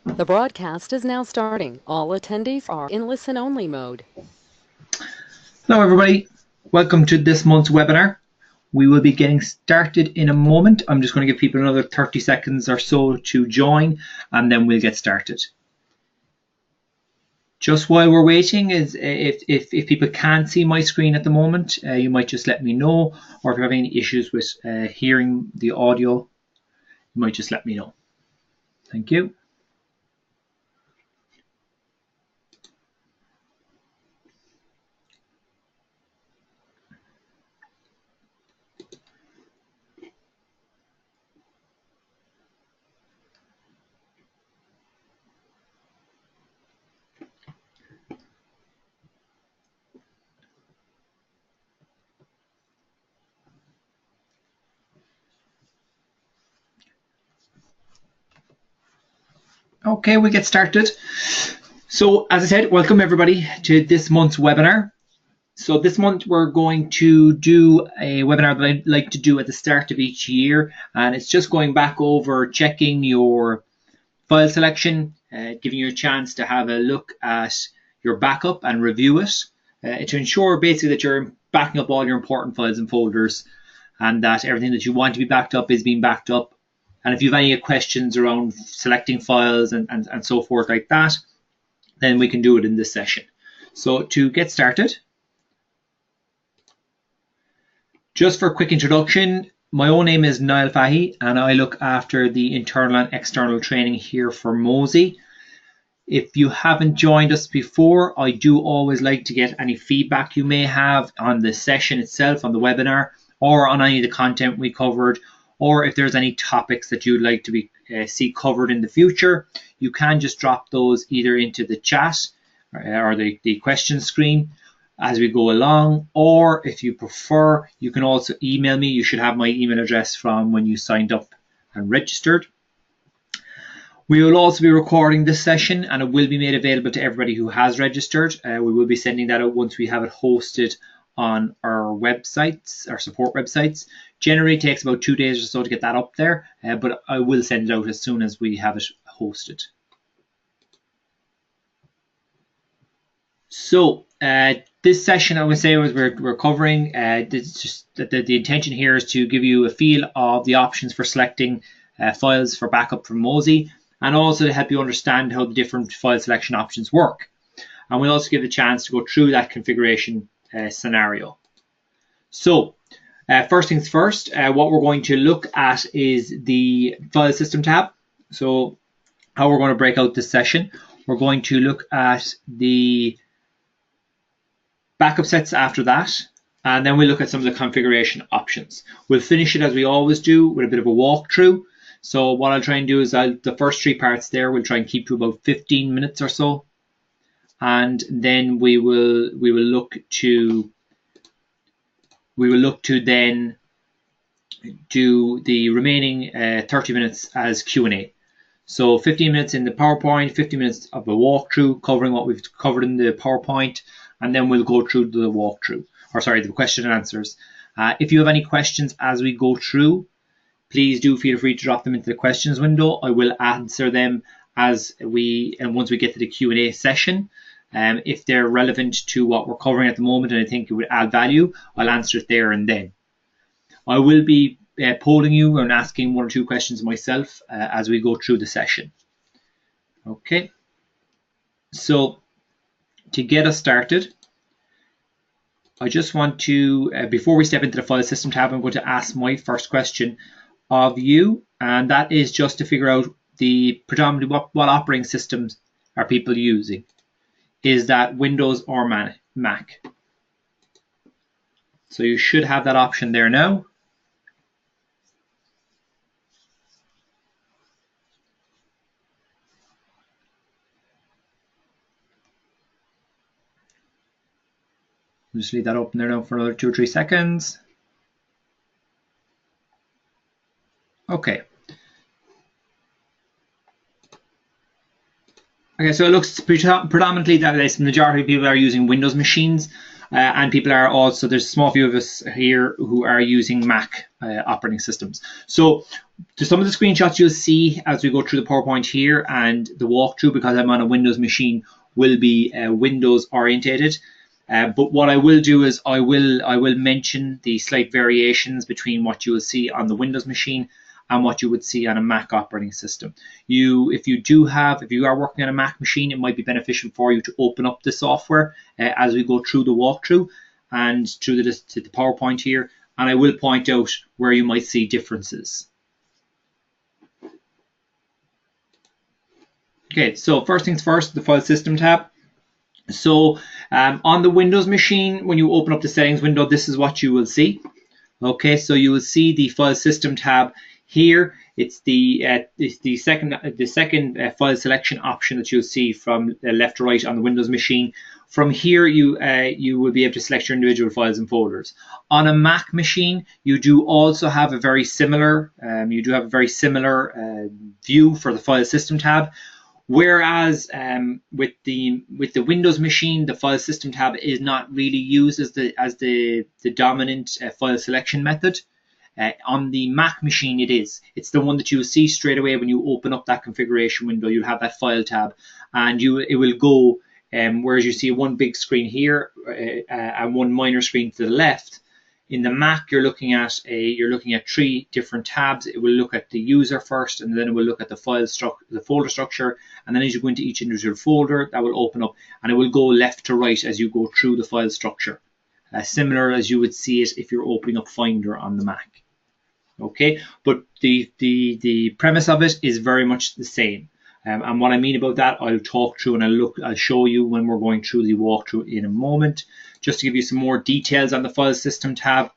The broadcast is now starting. All attendees are in listen-only mode. Hello everybody, welcome to this month's webinar. We will be getting started in a moment. I'm just going to give people another 30 seconds or so to join and then we'll get started. Just while we're waiting, if people can't see my screen at the moment, you might just let me know, or if you're having any issues with hearing the audio, you might just let me know. Thank you. Okay, we'll get started. So as I said, welcome everybody to this month's webinar. So this month we're going to do a webinar that I like to do at the start of each year, and it's just going back over checking your file selection, giving you a chance to have a look at your backup and review it to ensure basically that you're backing up all your important files and folders and that everything that you want to be backed up is being backed up. And if you have any questions around selecting files and so forth like that, then we can do it in this session. So to get started, just for a quick introduction, my own name is Niall and I look after the internal and external training here for Mozy. If you haven't joined us before, I do always like to get any feedback you may have on the session itself, on the webinar, or on any of the content we covered, or if there's any topics that you'd like to see covered in the future, you can just drop those either into the chat or the question screen as we go along, or if you prefer, you can also email me. You should have my email address from when you signed up and registered. We will also be recording this session and it will be made available to everybody who has registered. We will be sending that out once we have it hosted on our websites, our support websites. Generally it takes about 2 days or so to get that up there, but I will send it out as soon as we have it hosted. So this session, I would say, we're covering, the intention here is to give you a feel of the options for selecting files for backup from Mozy, and also to help you understand how the different file selection options work. And we'll also give a chance to go through that configuration scenario. So first things first, what we're going to look at is the file system tab. So how we're going to break out this session, we're going to look at the backup sets after that, and then we'll look at some of the configuration options. We'll finish it as we always do with a bit of a walkthrough. So what I'll try and do is the first 3 parts there, we'll try and keep to about 15 minutes or so, and then we will look to then do the remaining 30 minutes as Q&A. So 15 minutes in the PowerPoint, 15 minutes of a walkthrough covering what we've covered in the PowerPoint, and then we'll go through the walkthrough, or sorry, the question and answers. If you have any questions as we go through, please do feel free to drop them into the questions window. I will answer them once we get to the Q&A session. If they're relevant to what we're covering at the moment and I think it would add value, I'll answer it there and then. I will be polling you and asking 1 or 2 questions myself as we go through the session. Okay, so to get us started, I just want to, before we step into the file system tab, I'm going to ask my first question of you, and that is just to figure out predominantly what operating systems are people using. Is that Windows or Mac? So you should have that option there now. Just leave that open there now for another 2 or 3 seconds. Okay. Okay, so it looks predominantly that the majority of people are using Windows machines. and people are also, there's a small few of us here who are using Mac operating systems. So to some of the screenshots you'll see as we go through the PowerPoint here, and the walkthrough, because I'm on a Windows machine, will be Windows orientated. But what I will do is I will mention the slight variations between what you will see on the Windows machine and what you would see on a Mac operating system. If you are working on a Mac machine, it might be beneficial for you to open up the software as we go through the walkthrough and through the PowerPoint here, and I will point out where you might see differences. Okay, so first things first, the File System tab. So on the Windows machine, when you open up the settings window, this is what you will see. Okay, so you will see the File System tab here. It's the second file selection option that you'll see from left to right on the Windows machine. From here, you will be able to select your individual files and folders. On a Mac machine, you do also have a very similar view for the File System tab. Whereas with the Windows machine, the File System tab is not really used as the dominant file selection method. On the Mac machine, it is. It's the one that you will see straight away when you open up that configuration window. You'll have that File tab, and it will go. Whereas you see one big screen here and one minor screen to the left. In the Mac, you're looking at 3 different tabs. It will look at the user first, and then it will look at the folder structure, and then as you go into each individual folder, that will open up, and it will go left to right as you go through the file structure, similar as you would see it if you're opening up Finder on the Mac. Okay, but the premise of it is very much the same. And what I mean about that, I'll talk through and I'll show you when we're going through the walkthrough in a moment, just to give you some more details on the File System tab.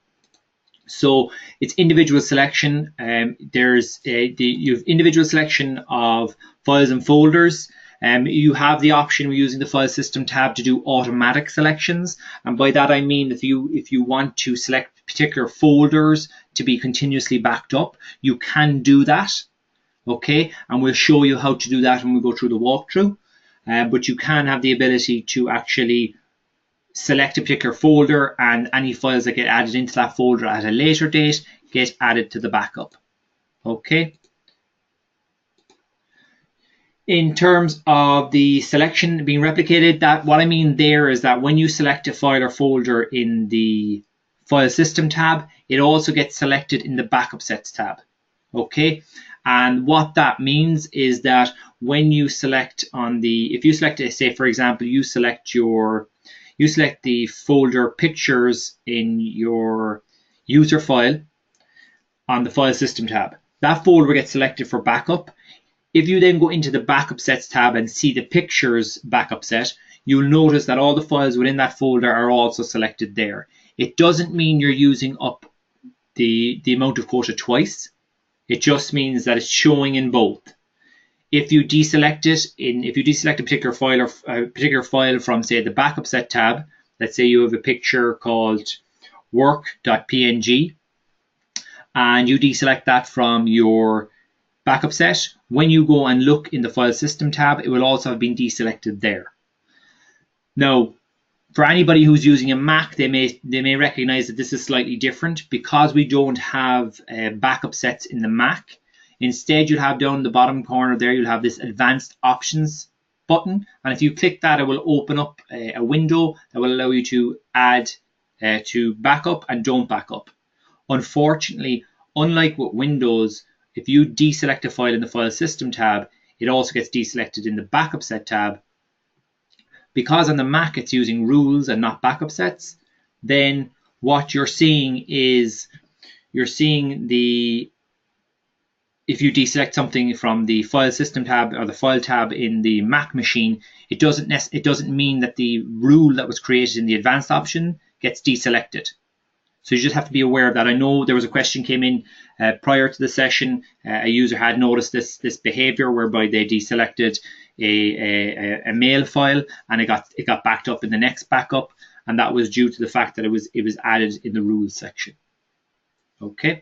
So it's individual selection. You have individual selection of files and folders. You have the option using the File System tab to do automatic selections, and by that I mean that if you want to select particular folders to be continuously backed up, you can do that. Okay, and we'll show you how to do that when we go through the walkthrough. But you can have the ability to actually select a particular folder, and any files that get added into that folder at a later date get added to the backup. Okay. In terms of the selection being replicated, what I mean there is that when you select a file or folder in the File System tab, it also gets selected in the Backup Sets tab. Okay. And what that means is that when you select if you select, say for example, you select the folder pictures in your user file on the File System tab, that folder gets selected for backup. If you then go into the Backup Sets tab and see the pictures backup set, you'll notice that all the files within that folder are also selected there. It doesn't mean you're using up the amount of quota twice. It just means that it's showing in both. If you deselect a particular file from, say, the Backup Set tab, let's say you have a picture called work.png, and you deselect that from your backup set, when you go and look in the File System tab, it will also have been deselected there. Now, for anybody who's using a Mac, they may recognize that this is slightly different because we don't have backup sets in the Mac. Instead, you'll have down the bottom corner there, you'll have this Advanced Options button, and if you click that, it will open up a window that will allow you to add to backup and don't backup. Unfortunately, unlike with Windows, if you deselect a file in the File System tab, it also gets deselected in the Backup Set tab. Because on the Mac it's using rules and not backup sets, then what you're seeing is if you deselect something from the File System tab or the File tab in the Mac machine, it doesn't mean that the rule that was created in the Advanced option gets deselected. So you just have to be aware of that. I know there was a question came in prior to the session. A user had noticed this behavior whereby they deselected a mail file and it got backed up in the next backup, and that was due to the fact that it was added in the rules section. Okay.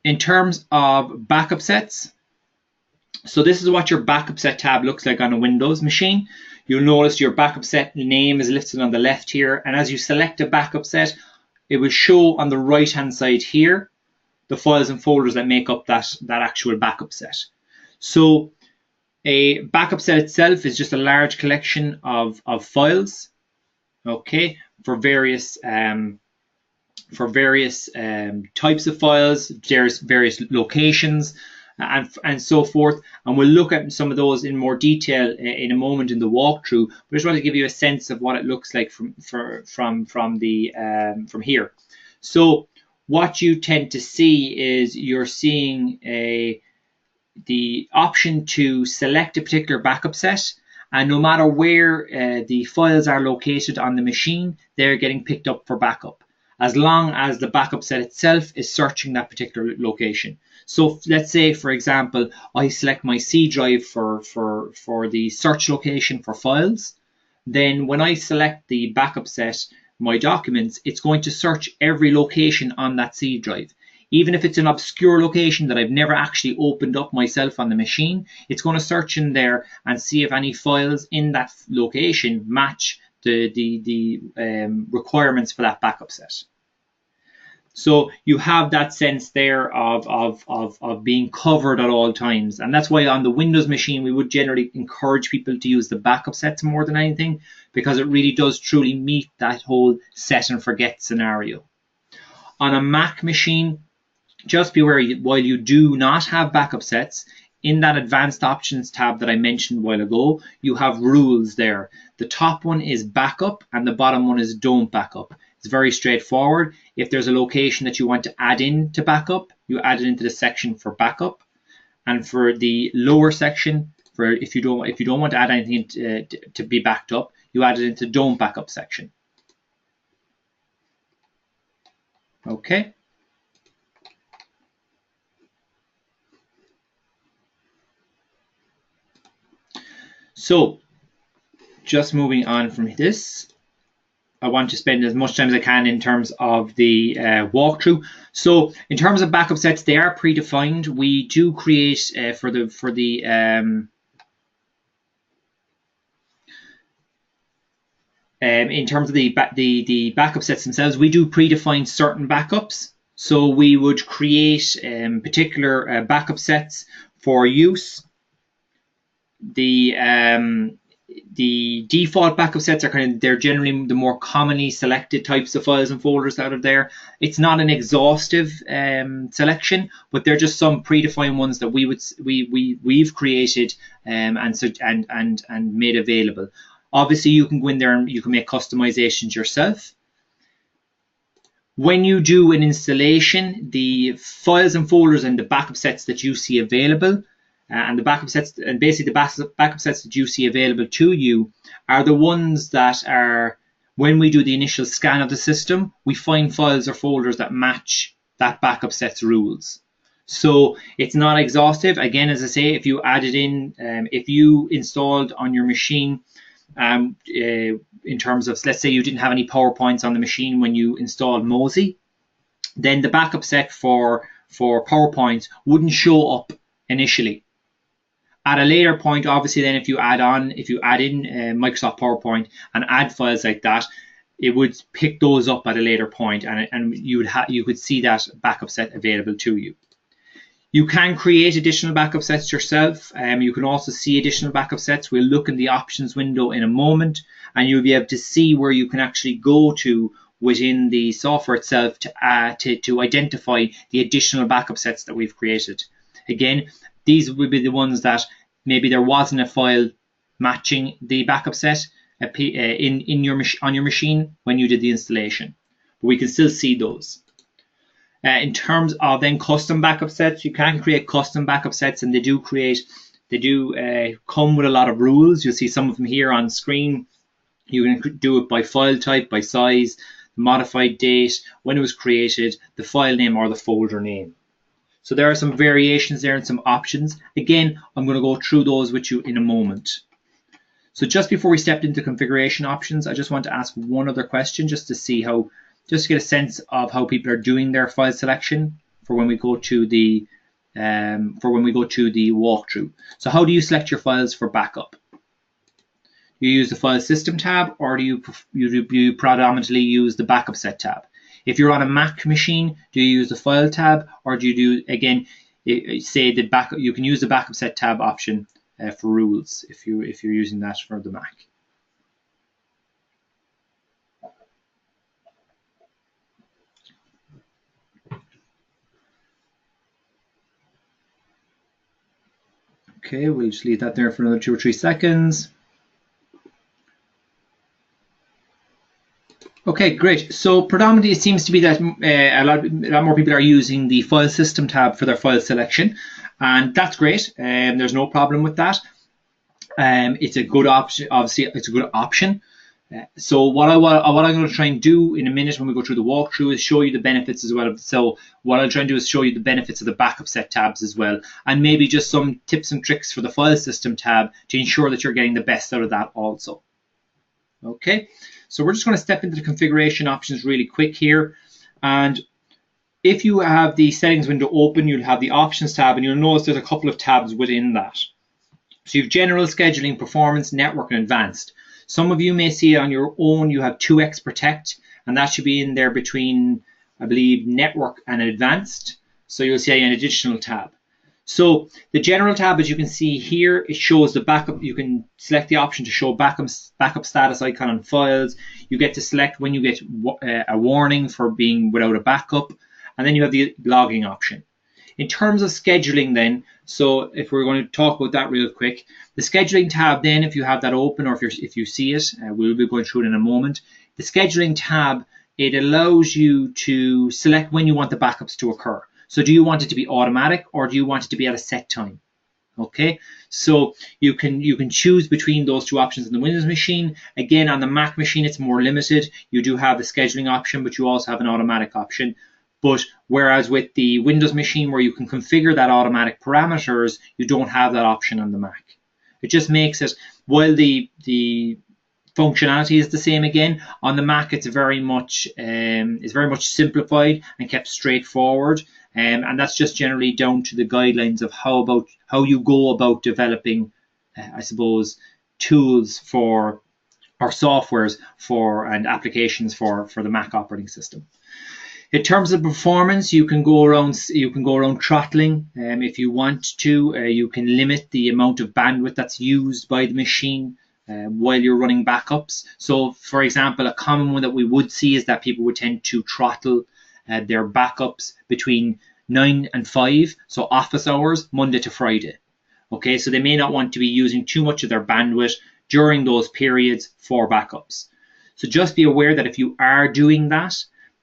In terms of backup sets, so this is what your backup set tab looks like on a Windows machine. you'll notice your backup set name is listed on the left here, and as you select a backup set, it will show on the right hand side here the files and folders that make up that actual backup set. So a backup set itself is just a large collection of files, okay, for various types of files. There's various locations and so forth, and we'll look at some of those in more detail in a moment in the walkthrough. But I just want to give you a sense of what it looks like from here. So what you tend to see is you're seeing the option to select a particular backup set, and no matter where the files are located on the machine, they're getting picked up for backup, as long as the backup set itself is searching that particular location. So let's say, for example, I select my C drive for the search location for files. Then when I select the backup set, my documents, it's going to search every location on that C drive. Even if it's an obscure location that I've never actually opened up myself on the machine, it's going to search in there and see if any files in that location match the requirements for that backup set. So you have that sense there of being covered at all times. And that's why on the Windows machine, we would generally encourage people to use the backup sets more than anything, because it really does truly meet that whole set and forget scenario. On a Mac machine, just be aware, while you do not have backup sets, in that advanced options tab that I mentioned a while ago, you have rules there. The top one is backup and the bottom one is don't backup. It's very straightforward. If there's a location that you want to add in to backup, you add it into the section for backup. And for the lower section, for if you don't want to add anything to be backed up, you add it into don't backup section. Okay. So just moving on from this, I want to spend as much time as I can in terms of the walkthrough. So in terms of backup sets, they are predefined. We do create in terms of the backup sets themselves, we do predefine certain backups. So we would create particular backup sets for use. The default backup sets are they're generally the more commonly selected types of files and folders out of there. It's not an exhaustive selection, but they're just some predefined ones that we've created and made available. Obviously, you can go in there and you can make customizations yourself. When you do an installation, the files and folders and the backup sets that you see available, and the backup sets, and basically the backup sets that you see available to you, are the ones that are, when we do the initial scan of the system, we find files or folders that match that backup set's rules. So it's not exhaustive. Again, as I say, if you added in, if you installed on your machine, in terms of, let's say you didn't have any PowerPoints on the machine when you installed Mozy, then the backup set for PowerPoint wouldn't show up initially. At a later point, obviously, then if you add in Microsoft PowerPoint and add files like that, it would pick those up at a later point, and you could see that backup set available to you. You can create additional backup sets yourself. You can also see additional backup sets. We'll look in the options window in a moment, and you'll be able to see where you can actually go to within the software itself to identify the additional backup sets that we've created. Again, these would be the ones that maybe there wasn't a file matching the backup set on your machine when you did the installation, but we can still see those. In terms of then custom backup sets, you can create custom backup sets, and they do come with a lot of rules. You'll see some of them here on screen. You can do it by file type, by size, modified date, when it was created, the file name or the folder name. So there are some variations there and some options. Again, I'm going to go through those with you in a moment. So just before we step into configuration options, I just want to ask one other question just to see how, just to get a sense of how people are doing their file selection for when we go to the walkthrough. So how do you select your files for backup? you use the file system tab, or do you predominantly use the backup set tab? If you're on a Mac machine, do you use the file tab, or do you do, again, say the backup? You can use the backup set tab option for rules if you're using that for the Mac. Okay, we'll just leave that there for another 2 or 3 seconds. Okay, great. So predominantly it seems to be that a lot more people are using the file system tab for their file selection, and that's great. There's no problem with that. It's a good option. Obviously, it's a good option. So what I'm going to try and do in a minute when we go through the walkthrough is show you the benefits as well. So what I'll try and do is show you the benefits of the backup set tabs as well, and maybe just some tips and tricks for the file system tab to ensure that you're getting the best out of that also. Okay, so we're just going to step into the configuration options really quick here. And if you have the settings window open, you'll have the options tab, and you'll notice there's a couple of tabs within that. So you have general, scheduling, performance, network, and advanced. Some of you may see on your own you have 2x protect, and that should be in there between, I believe, network and advanced. So you'll see an additional tab. So the general tab, as you can see here, it shows the backup. You can select the option to show backup status icon on files. You get to select when you get a warning for being without a backup, and then you have the logging option. In terms of scheduling then, so if we're going to talk about that real quick, the scheduling tab then, if you have that open or if you see it, we'll be going through it in a moment. The scheduling tab, it allows you to select when you want the backups to occur. So do you want it to be automatic, or do you want it to be at a set time? Okay, so you can choose between those two options in the Windows machine. Again, on the Mac machine, it's more limited. You do have the scheduling option, but you also have an automatic option. But whereas with the Windows machine, where you can configure that automatic parameters, you don't have that option on the Mac. It just makes it, while the functionality is the same again, on the Mac it's very much simplified and kept straightforward. And that's just generally down to the guidelines of how you go about developing, I suppose, tools for or softwares for and applications for the Mac operating system. In terms of performance, you can go around throttling if you want to. You can limit the amount of bandwidth that's used by the machine while you're running backups. So, for example, a common one that we would see is that people would tend to throttle their backups between 9 and 5, so office hours, Monday to Friday. Okay, so they may not want to be using too much of their bandwidth during those periods for backups. So just be aware that if you are doing that,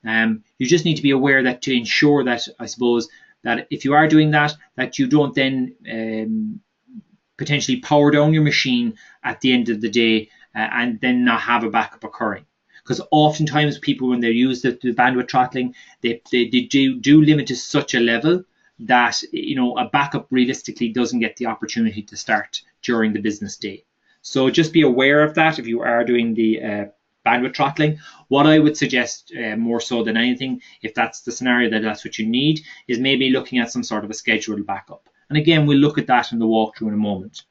you just need to be aware that to ensure that, I suppose, that if you are doing that, that you don't then potentially power down your machine at the end of the day and then not have a backup occurring. Because oftentimes people, when they use the bandwidth throttling, they do limit to such a level that a backup realistically doesn't get the opportunity to start during the business day. So just be aware of that if you are doing the bandwidth throttling. What I would suggest more so than anything, if that's the scenario that's what you need, is maybe looking at some sort of a scheduled backup. And again, we'll look at that in the walkthrough in a moment.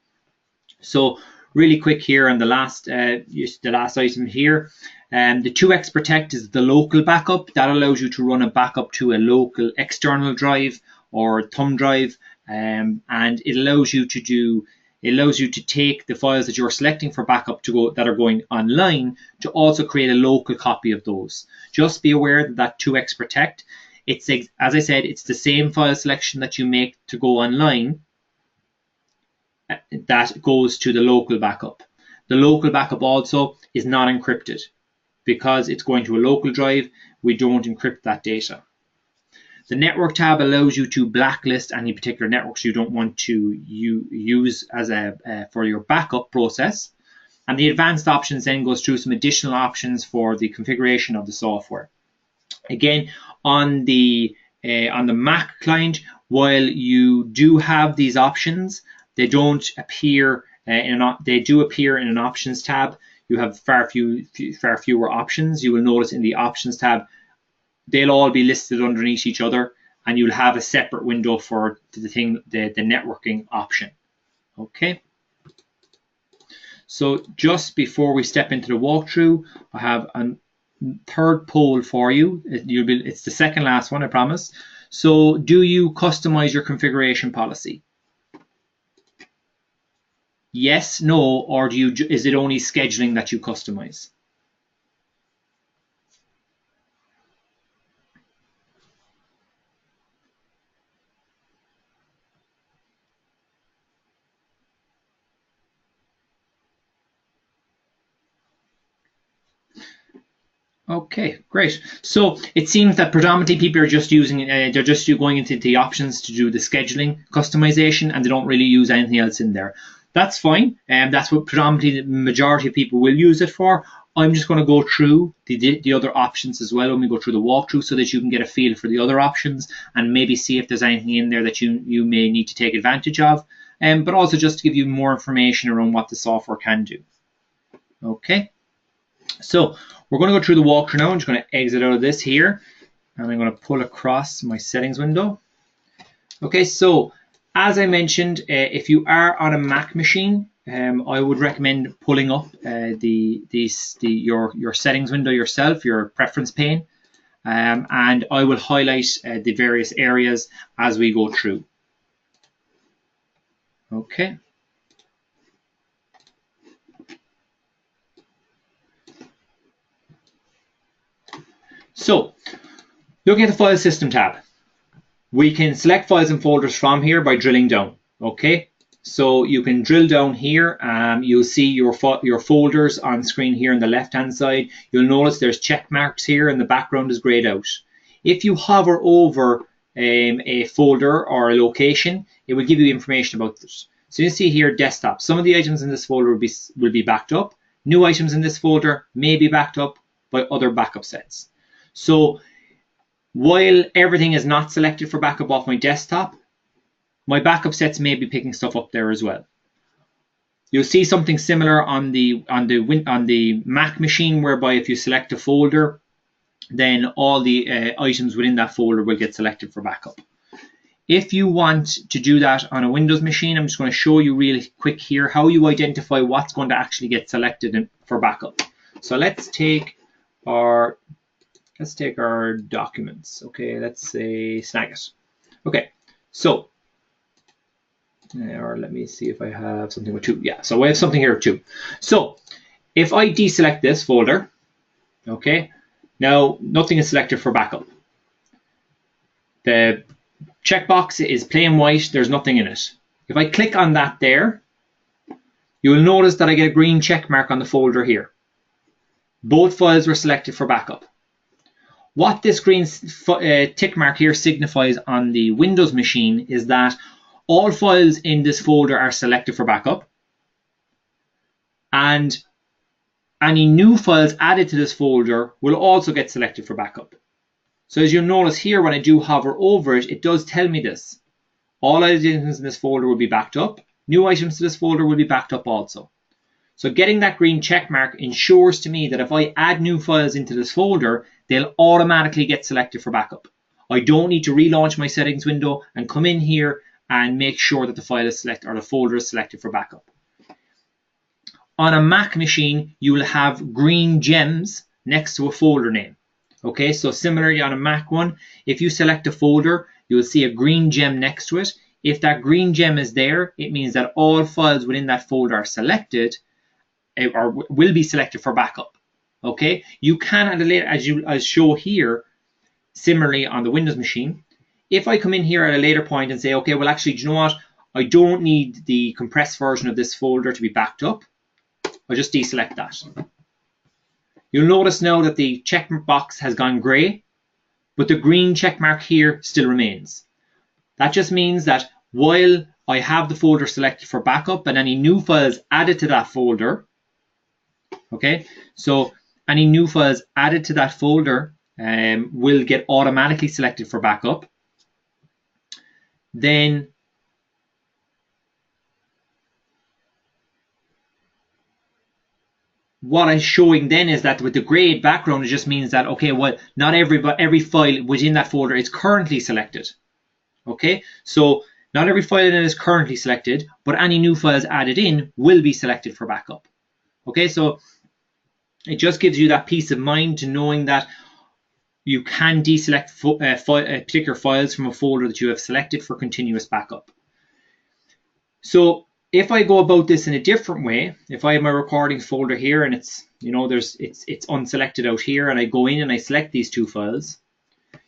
So really quick here on the last item here, the 2x protect is the local backup. That allows you to run a backup to a local external drive or thumb drive, and it allows you to take the files that you're selecting for backup that are going online to also create a local copy of those. Just be aware that 2x protect, as I said, it's the same file selection that you make to go online that goes to the local backup. The local backup also is not encrypted because it's going to a local drive. We don't encrypt that data. The network tab allows you to blacklist any particular networks you don't want to use as for your backup process. And the advanced options then goes through some additional options for the configuration of the software. Again, on the Mac client, while you do have these options, they don't appear they do appear in an options tab. You have far fewer options. You will notice in the options tab, they'll all be listed underneath each other, and you'll have a separate window for the networking option. Okay. So just before we step into the walkthrough, I have a third poll for you. It's the second last one, I promise. So do you customize your configuration policy? Yes, no, or is it only scheduling that you customize? Okay, great. So it seems that predominantly people are just using, they're just going into the options to do the scheduling customization, and they don't really use anything else in there. That's fine, and that's what predominantly the majority of people will use it for. I'm just going to go through the other options as well when we go through the walkthrough, so that you can get a feel for the other options and maybe see if there's anything in there that you may need to take advantage of, but also just to give you more information around what the software can do. Okay. So we're going to go through the walkthrough now. I'm just going to exit out of this here, and I'm going to pull across my settings window. Okay, so as I mentioned, if you are on a Mac machine, I would recommend pulling up your settings window yourself, your preference pane, and I will highlight the various areas as we go through. Okay. So, looking at the File System tab, we can select files and folders from here by drilling down. Okay, so you can drill down here. You'll see your folders on screen here on the left-hand side. You'll notice there's check marks here, and the background is grayed out. If you hover over a folder or a location, it will give you information about this. So you see here, desktop. Some of the items in this folder will be backed up. New items in this folder may be backed up by other backup sets. So while everything is not selected for backup off my desktop, my backup sets may be picking stuff up there as well. You'll see something similar on the Mac machine, whereby if you select a folder, then all the items within that folder will get selected for backup. If you want to do that on a Windows machine, I'm just going to show you really quick here how you identify what's going to actually get selected for backup. So let's take our documents. Okay, let's say Snagit. Okay, so or let me see if I have something with 2. Yeah, so I have something here with 2. So if I deselect this folder, okay, now nothing is selected for backup. The checkbox is plain white, there's nothing in it. If I click on that there, you will notice that I get a green check mark on the folder here. Both files were selected for backup. What this green tick mark here signifies on the Windows machine is that all files in this folder are selected for backup, and any new files added to this folder will also get selected for backup. So as you'll notice here, when I do hover over it, it does tell me this. All items in this folder will be backed up. New items to this folder will be backed up also. So getting that green check mark ensures to me that if I add new files into this folder, they'll automatically get selected for backup. I don't need to relaunch my settings window and come in here and make sure that the file is selected or the folder is selected for backup. On a Mac machine, you will have green gems next to a folder name. Okay, so similarly on a Mac one, if you select a folder, you will see a green gem next to it. If that green gem is there, it means that all files within that folder are selected or will be selected for backup. Okay, you can at a later, as show here, similarly on the Windows machine. If I come in here at a later point and say, okay, well actually, do you know what? I don't need the compressed version of this folder to be backed up. I'll just deselect that. You'll notice now that the check box has gone grey, but the green check mark here still remains. That just means that while I have the folder selected for backup and any new files added to that folder, okay, so any new files added to that folder will get automatically selected for backup. Then what I'm showing then is that with the grayed background, it just means that, okay, well, not every file within that folder is currently selected. Okay, so not every file in it is currently selected, but any new files added in will be selected for backup. Okay, so it just gives you that peace of mind to knowing that you can deselect particular files from a folder that you have selected for continuous backup. So if I go about this in a different way, if I have my recordings folder here and it's unselected out here, and I go in and I select these two files,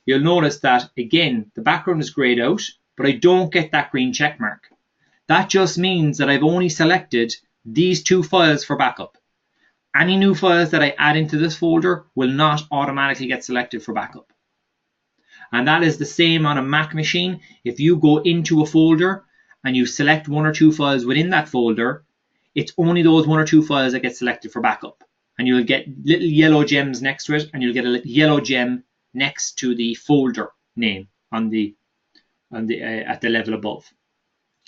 you'll notice that again the background is grayed out, but I don't get that green check mark. That just means that I've only selected these two files for backup. Any new files that I add into this folder will not automatically get selected for backup. And that is the same on a Mac machine. If you go into a folder and you select one or two files within that folder, it's only those one or two files that get selected for backup. And you'll get little yellow gems next to it, and you'll get a yellow gem next to the folder name at the level above.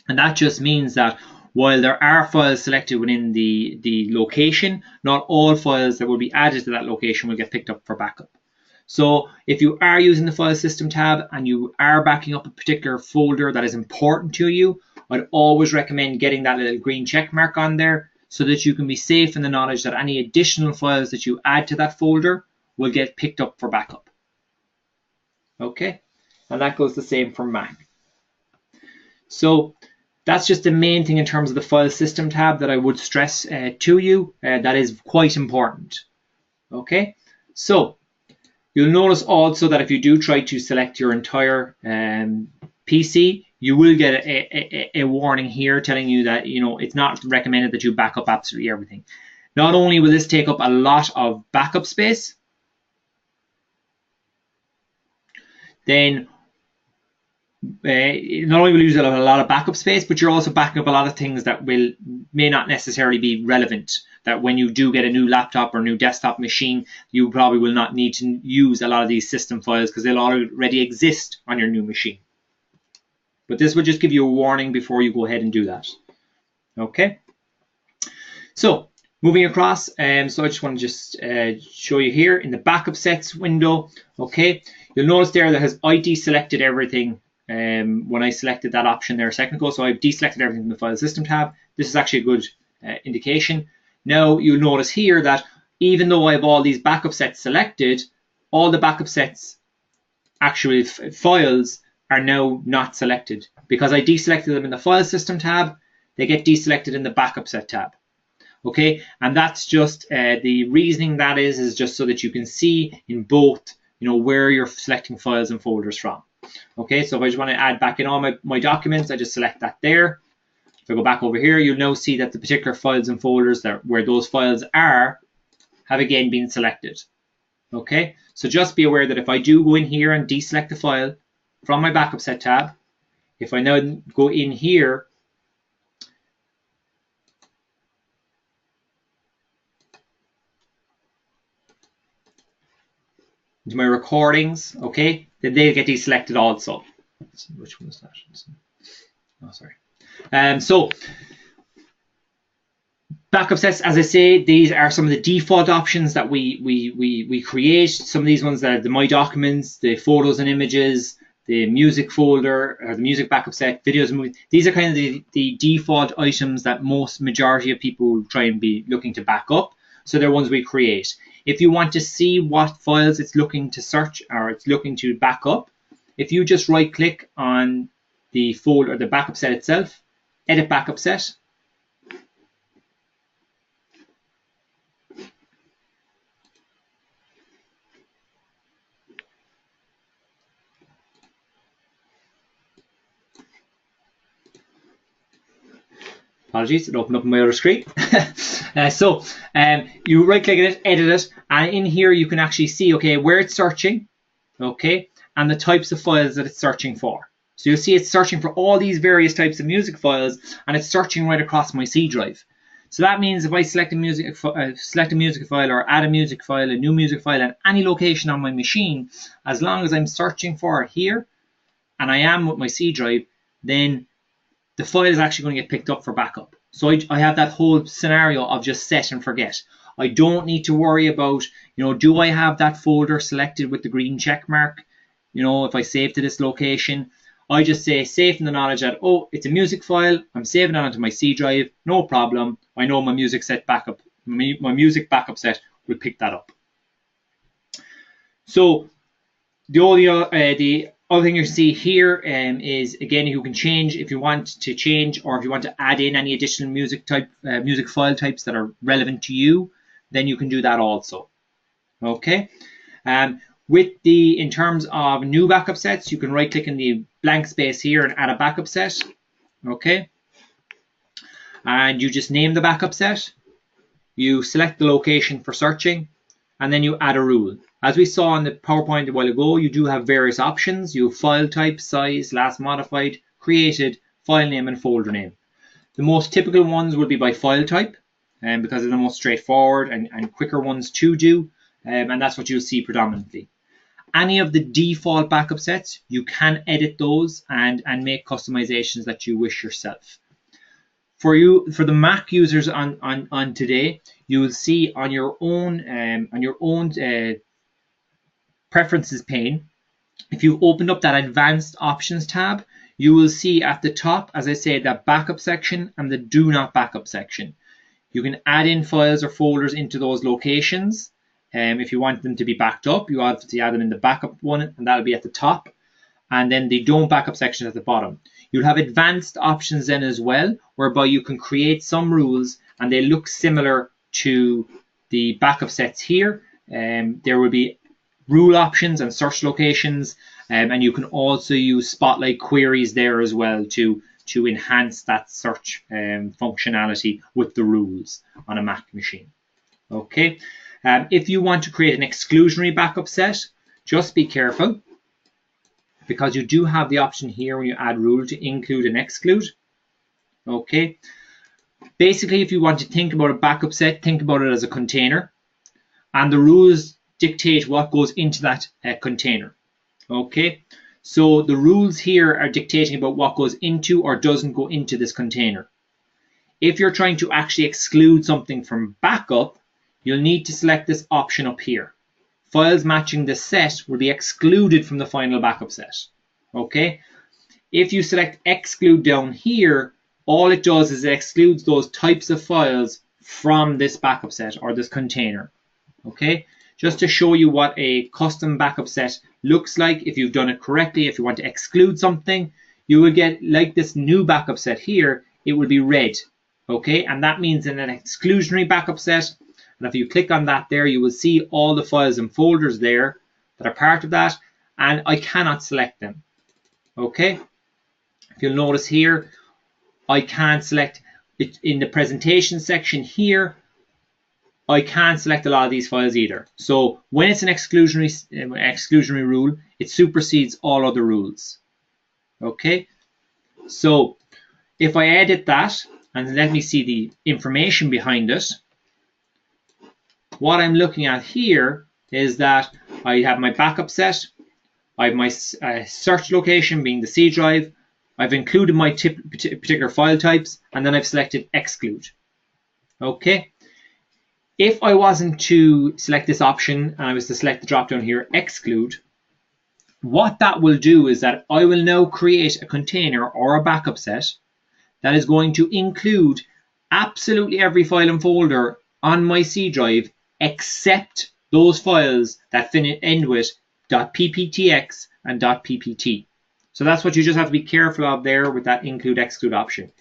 And that just means that while there are files selected within the location, not all files that will be added to that location will get picked up for backup. So if you are using the file system tab and you are backing up a particular folder that is important to you, I'd always recommend getting that little green check mark on there so that you can be safe in the knowledge that any additional files that you add to that folder will get picked up for backup. Okay, and that goes the same for Mac. So that's just the main thing in terms of the file system tab that I would stress to you. That is quite important. Okay, so you'll notice also that if you do try to select your entire PC, you will get a warning here telling you that it's not recommended that you back up absolutely everything. Not only will this take up a lot of backup space, then not only will you use a lot of backup space, but you're also backing up a lot of things that may not necessarily be relevant. That when you do get a new laptop or new desktop machine, you probably will not need to use a lot of these system files because they'll already exist on your new machine. But this will just give you a warning before you go ahead and do that. Okay. So moving across, so I just want to show you here in the backup sets window. Okay, you'll notice there that I deselected everything when I selected that option there a second ago. So I've deselected everything from the file system tab. This is actually a good indication. Now you'll notice here that even though I have all these backup sets selected, all the backup sets actually files are now not selected because I deselected them in the file system tab. They get deselected in the backup set tab. Okay, and that's just the reasoning that is just so that you can see in both, where you're selecting files and folders from. Okay, so if I just want to add back in all my documents, I just select that there. If I go back over here, you'll now see that the particular files and folders where those files are have again been selected. Okay, so just be aware that if I do go in here and deselect the file from my backup set tab, if I now go in here into my recordings, okay, then they'll get deselected also. Let's see, which one is that? Oh, sorry. So backup sets, as I say, these are some of the default options that we create. Some of these ones are the My Documents, the Photos and Images, the Music folder, or the Music backup set, Videos and Movies. These are kind of the default items that majority of people try and be looking to back up. So they're ones we create. If you want to see what files it's looking to search or it's looking to back up, if you just right click on the folder, the backup set itself, edit backup set, apologies, it opened up on my other screen. So you right click it, edit it, and in here you can actually see, okay, where it's searching, okay, and the types of files that it's searching for. So you'll see it's searching for all these various types of music files, and it's searching right across my C drive. So that means if I select a music file or add a music file, a new music file at any location on my machine, as long as I'm searching for it here, and I am with my C drive, then the file is actually going to get picked up for backup. So I have that whole scenario of just set and forget. I don't need to worry about, do I have that folder selected with the green check mark? If I save to this location, I just say safe in the knowledge that, oh, it's a music file. I'm saving it onto my C drive. No problem. I know my music set backup my music backup set will pick that up. So the other thing you see here is, again, you can change if you want to change, or if you want to add in any additional music file types that are relevant to you, then you can do that also. Okay. In terms of new backup sets, you can right click in the blank space here and add a backup set. Okay. And you just name the backup set. You select the location for searching, and then you add a rule. As we saw in the PowerPoint a while ago, you do have various options. You have file type, size, last modified, created, file name, and folder name. The most typical ones would be by file type, because they're the most straightforward and quicker ones to do, and that's what you'll see predominantly. Any of the default backup sets, you can edit those and make customizations that you wish yourself. For the Mac users on today, you will see on your own preferences pane, if you've opened up that advanced options tab, you will see at the top, as I say, that backup section and the do not backup section. You can add in files or folders into those locations. If you want them to be backed up, you obviously add them in the backup one, and that'll be at the top. And then the don't backup section at the bottom. You'll have advanced options then as well, whereby you can create some rules, and they look similar to the backup sets here. There will be rule options and search locations, and you can also use spotlight queries there as well to enhance that search functionality with the rules on a Mac machine. Okay, if you want to create an exclusionary backup set, just be careful, because you do have the option here when you add rule to include and exclude. Okay, basically, if you want to think about a backup set, think about it as a container, and the rules dictate what goes into that container. Okay, so the rules here are dictating about what goes into or doesn't go into this container. If you're trying to actually exclude something from backup, you'll need to select this option up here. Files matching the set will be excluded from the final backup set. Okay, if you select exclude down here, all it does is it excludes those types of files from this backup set or this container. Okay, just to show you what a custom backup set looks like if you've done it correctly. If you want to exclude something, you will get, like this new backup set here, it will be red. Okay, and that means in an exclusionary backup set, and if you click on that there, you will see all the files and folders there that are part of that, and I cannot select them. Okay, if you'll notice here, I can't select it in the presentation section here. I can't select a lot of these files either. So when it's an exclusionary rule, it supersedes all other rules. Okay, so if I edit that and let me see the information behind it, what I'm looking at here is that I have my backup set, I have my search location being the C drive, I've included my particular file types, and then I've selected exclude. Okay, if I wasn't to select this option and I was to select the drop down here, exclude, what that will do is that I will now create a container or a backup set that is going to include absolutely every file and folder on my C drive except those files that end with .pptx and .ppt. So that's what you just have to be careful of there with that include exclude option.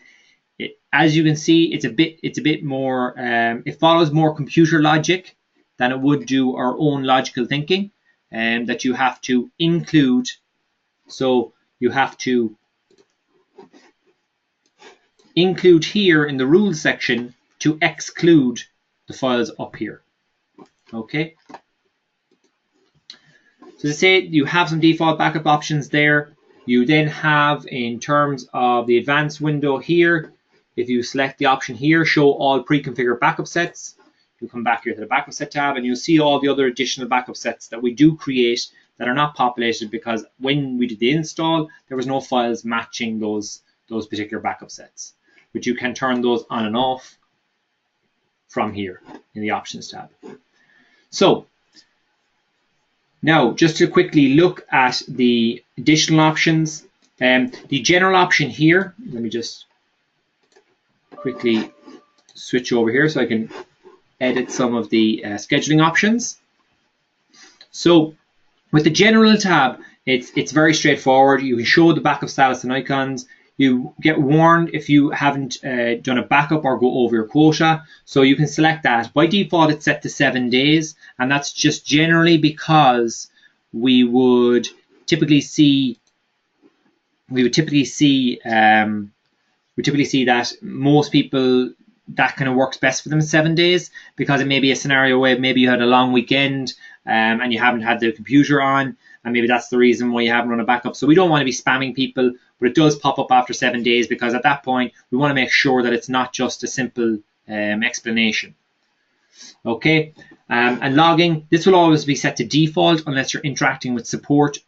As you can see, it's a bit more, it follows more computer logic than it would do our own logical thinking, and that you have to include. So you have to include here in the rules section to exclude the files up here. Okay. So to say, you have some default backup options there. You then have, in terms of the advanced window here, if you select the option here, show all pre-configured backup sets, you'll come back here to the backup set tab, and you'll see all the other additional backup sets that we do create that are not populated, because when we did the install, there was no files matching those particular backup sets. But you can turn those on and off from here in the options tab. So now, just to quickly look at the additional options, the general option here, let me just quickly switch over here so I can edit some of the scheduling options. So with the general tab, it's very straightforward. You can show the backup status and icons. You get warned if you haven't done a backup or go over your quota. So you can select that. By default, it's set to 7 days, and that's just generally because we would typically see that most people, that kind of works best for them 7 days, because it may be a scenario where maybe you had a long weekend and you haven't had the computer on, and maybe that's the reason why you haven't run a backup. So we don't want to be spamming people, but it does pop up after 7 days, because at that point we want to make sure that it's not just a simple explanation. Okay, and logging, this will always be set to default unless you're interacting with support.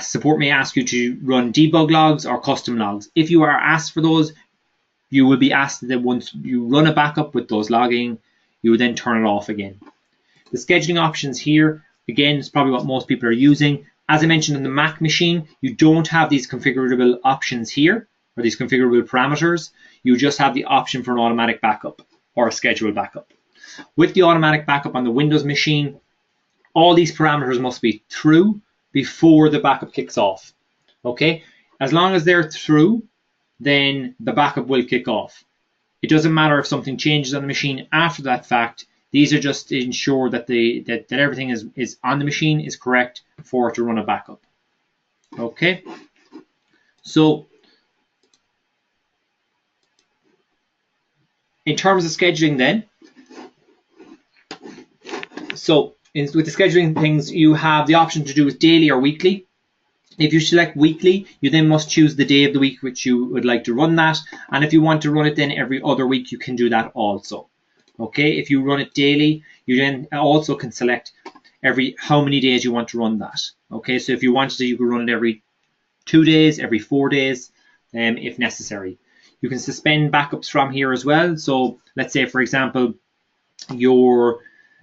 Support may ask you to run debug logs or custom logs. If you are asked for those, you will be asked that once you run a backup with those logging, you would then turn it off again. The scheduling options here, again, is probably what most people are using. As I mentioned, in the Mac machine, you don't have these configurable options here, or these configurable parameters. You just have the option for an automatic backup or a scheduled backup. With the automatic backup on the Windows machine, all these parameters must be true before the backup kicks off. Okay, as long as they're true, then the backup will kick off. It doesn't matter if something changes on the machine after that fact. These are just to ensure that that everything is on the machine is correct for it to run a backup. Okay, so in terms of scheduling then, so with the scheduling things, you have the option to do it daily or weekly. If you select weekly, you then must choose the day of the week which you would like to run that. And if you want to run it then every other week, you can do that also. Okay, if you run it daily, you then also can select how many days you want to run that. Okay, so if you wanted to, you could run it every 2 days, every 4 days, if necessary. You can suspend backups from here as well. So let's say, for example, you're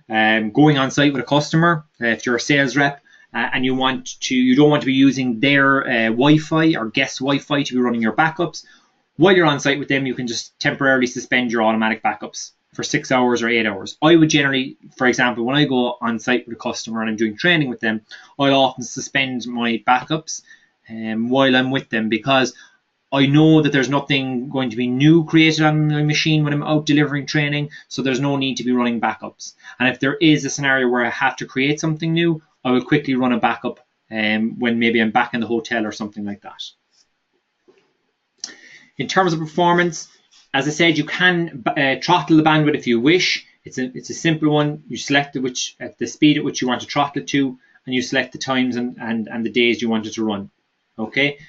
going on site with a customer, if you're a sales rep, and you don't want to be using their Wi-Fi or guest Wi-Fi to be running your backups. While you're on site with them, you can just temporarily suspend your automatic backups for 6 hours or 8 hours. I would generally, for example, when I go on site with a customer and I'm doing training with them, I'll often suspend my backups while I'm with them, because I know that there's nothing going to be new created on my machine when I'm out delivering training, so there's no need to be running backups. And if there is a scenario where I have to create something new, I will quickly run a backup when maybe I'm back in the hotel or something like that. In terms of performance, as I said, you can throttle the bandwidth if you wish. It's a simple one. You select the speed at which you want to throttle it to, and you select the times and the days you want it to run. Okay.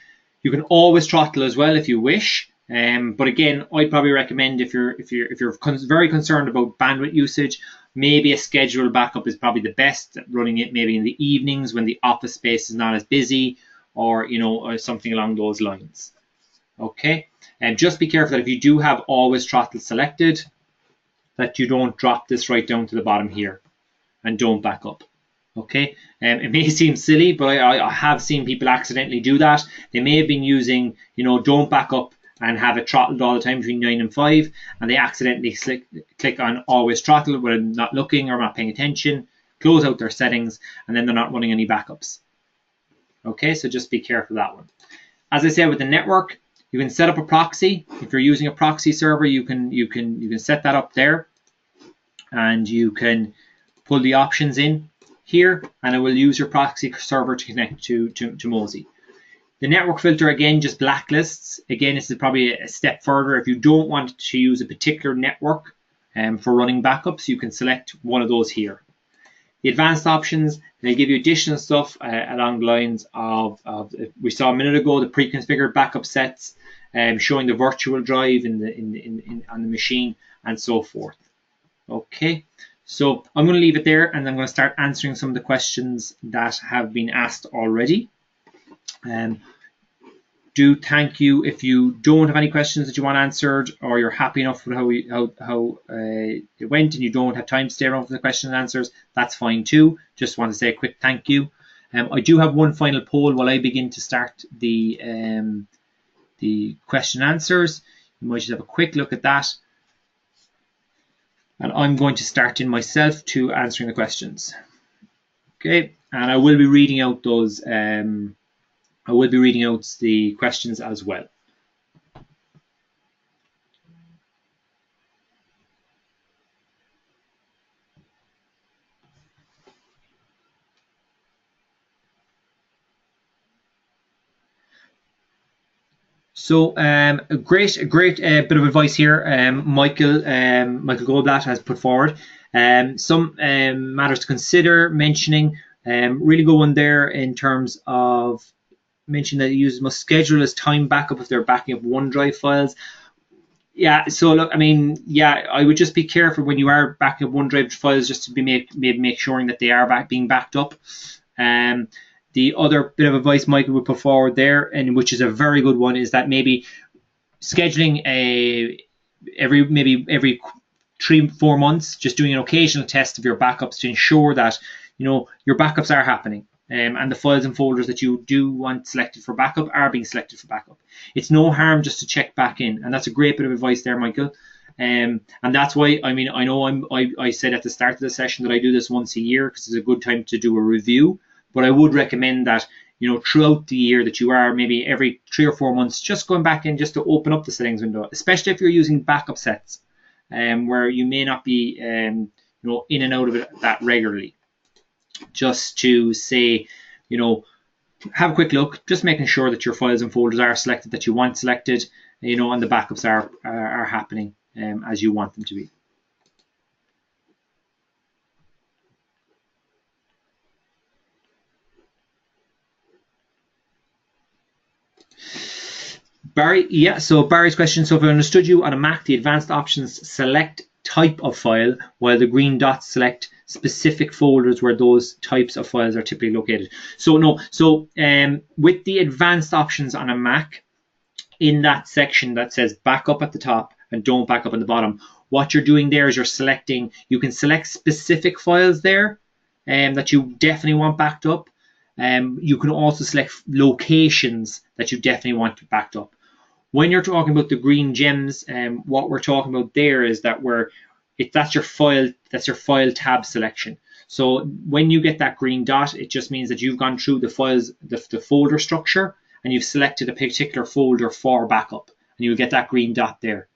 You can always throttle as well if you wish, but again, I'd probably recommend if you're very concerned about bandwidth usage, maybe a scheduled backup is probably the best. Running it maybe in the evenings when the office space is not as busy, or or something along those lines. Okay, and just be careful that if you do have always throttle selected, that you don't drop this right down to the bottom here, and don't back up. Okay, it may seem silly, but I have seen people accidentally do that. They may have been using, don't back up and have it throttled all the time between 9 and 5, and they accidentally click on always throttle when not looking or not paying attention, close out their settings, and then they're not running any backups. Okay, so just be careful of that one. As I said, with the network, you can set up a proxy. If you're using a proxy server, you can set that up there, and you can pull the options in here, and it will use your proxy server to connect to Mozy. The network filter, again, just blacklists. Again, this is probably a step further. If you don't want to use a particular network for running backups, you can select one of those here. The advanced options, they give you additional stuff along the lines of we saw a minute ago, the pre-configured backup sets, showing the virtual drive on the machine, and so forth. Okay. So I'm going to leave it there, and I'm going to start answering some of the questions that have been asked already. Do thank you if you don't have any questions that you want answered, or you're happy enough with how it went and you don't have time to stay around for the questions and answers. That's fine too. Just want to say a quick thank you. I do have one final poll while I begin to start the question and answers. You might just have a quick look at that. And I'm going to start in myself to answering the questions. Okay, and I will be reading out those. I will be reading out the questions as well. a great bit of advice here. Michael Goldblatt has put forward some matters to consider mentioning. Really good one there in terms of mentioning that users must schedule as time backup if they're backing up OneDrive files. Yeah, so look, I mean, yeah, I would just be careful when you are backing up OneDrive files, just to be make sure that they are being backed up. The other bit of advice Michael would put forward there, and which is a very good one, is that maybe scheduling every 3-4 months, just doing an occasional test of your backups to ensure that your backups are happening, and the files and folders that you do want selected for backup are being selected for backup. It's no harm just to check back in, and that's a great bit of advice there, Michael. And that's why, I mean, I know I said at the start of the session that I do this once a year because it's a good time to do a review. But I would recommend that, throughout the year, that you are maybe every 3 or 4 months just going back in just to open up the settings window, especially if you're using backup sets, where you may not be, in and out of it that regularly. Just to say, have a quick look, just making sure that your files and folders are selected that you want selected, and the backups are happening as you want them to be. Barry, yeah, so Barry's question, so if I understood you, on a Mac, the advanced options select type of file, while the green dots select specific folders where those types of files are typically located. So no, with the advanced options on a Mac, in that section that says backup at the top and don't backup on the bottom, what you're doing there is you can select specific files there that you definitely want backed up. You can also select locations that you definitely want backed up. When you're talking about the green gems, what we're talking about there is that that's your file tab selection. So when you get that green dot, it just means that you've gone through the files, the folder structure, and you've selected a particular folder for backup, and you'll get that green dot there.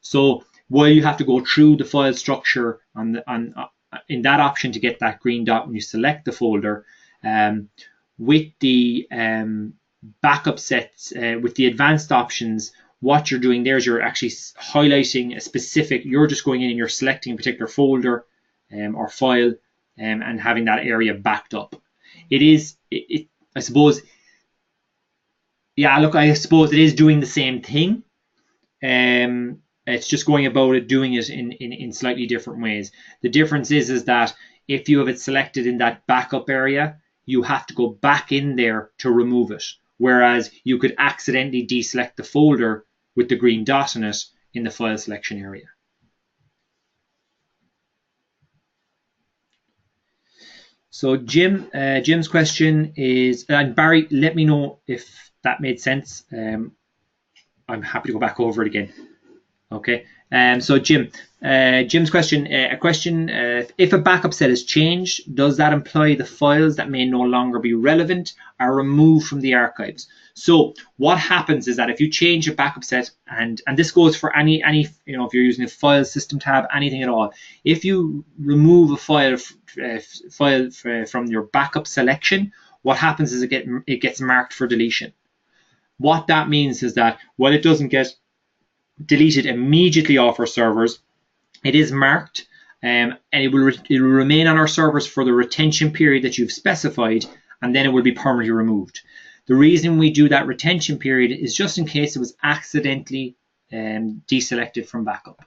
So while you have to go through the file structure in that option to get that green dot when you select the folder, with the backup sets, with the advanced options, what you're doing there is you're actually highlighting a specific, you're just going in and you're selecting a particular folder or file and having that area backed up. I suppose it is doing the same thing. It's just going about it, doing it in slightly different ways. The difference is that if you have it selected in that backup area, you have to go back in there to remove it. Whereas you could accidentally deselect the folder with the green dot in it in the file selection area. So Jim's question is, and Barry, let me know if that made sense. I'm happy to go back over it again. Okay. So Jim's question, if a backup set is changed, does that imply the files that may no longer be relevant are removed from the archives? So what happens is that if you change a backup set, and this goes for any if you're using a file system tab, anything at all, if you remove a file from your backup selection, what happens is it gets marked for deletion. What that means is that while it doesn't get deleted immediately off our servers, it is marked, and it will remain on our servers for the retention period that you've specified, and then it will be permanently removed. The reason we do that retention period is just in case it was accidentally deselected from backup.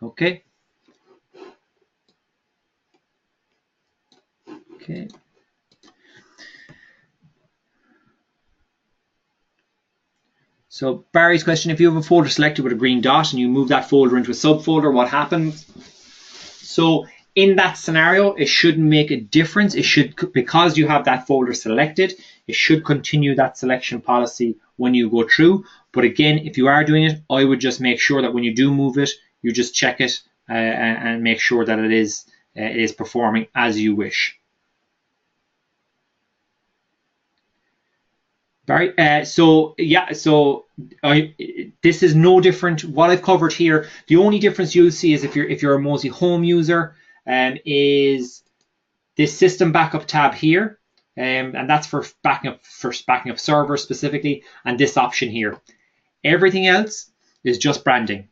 Okay. Okay. So Barry's question, if you have a folder selected with a green dot and you move that folder into a subfolder, what happens? So in that scenario, it shouldn't make a difference. It should, because you have that folder selected, it should continue that selection policy when you go through. But again, if you are doing it, I would just make sure that when you do move it, you just check it and make sure that it is performing as you wish. Barry, this is no different. What I've covered here, the only difference you'll see is if you're a Mozy Home user, is this system backup tab here, and that's for backing up servers specifically, and this option here. Everything else is just branding.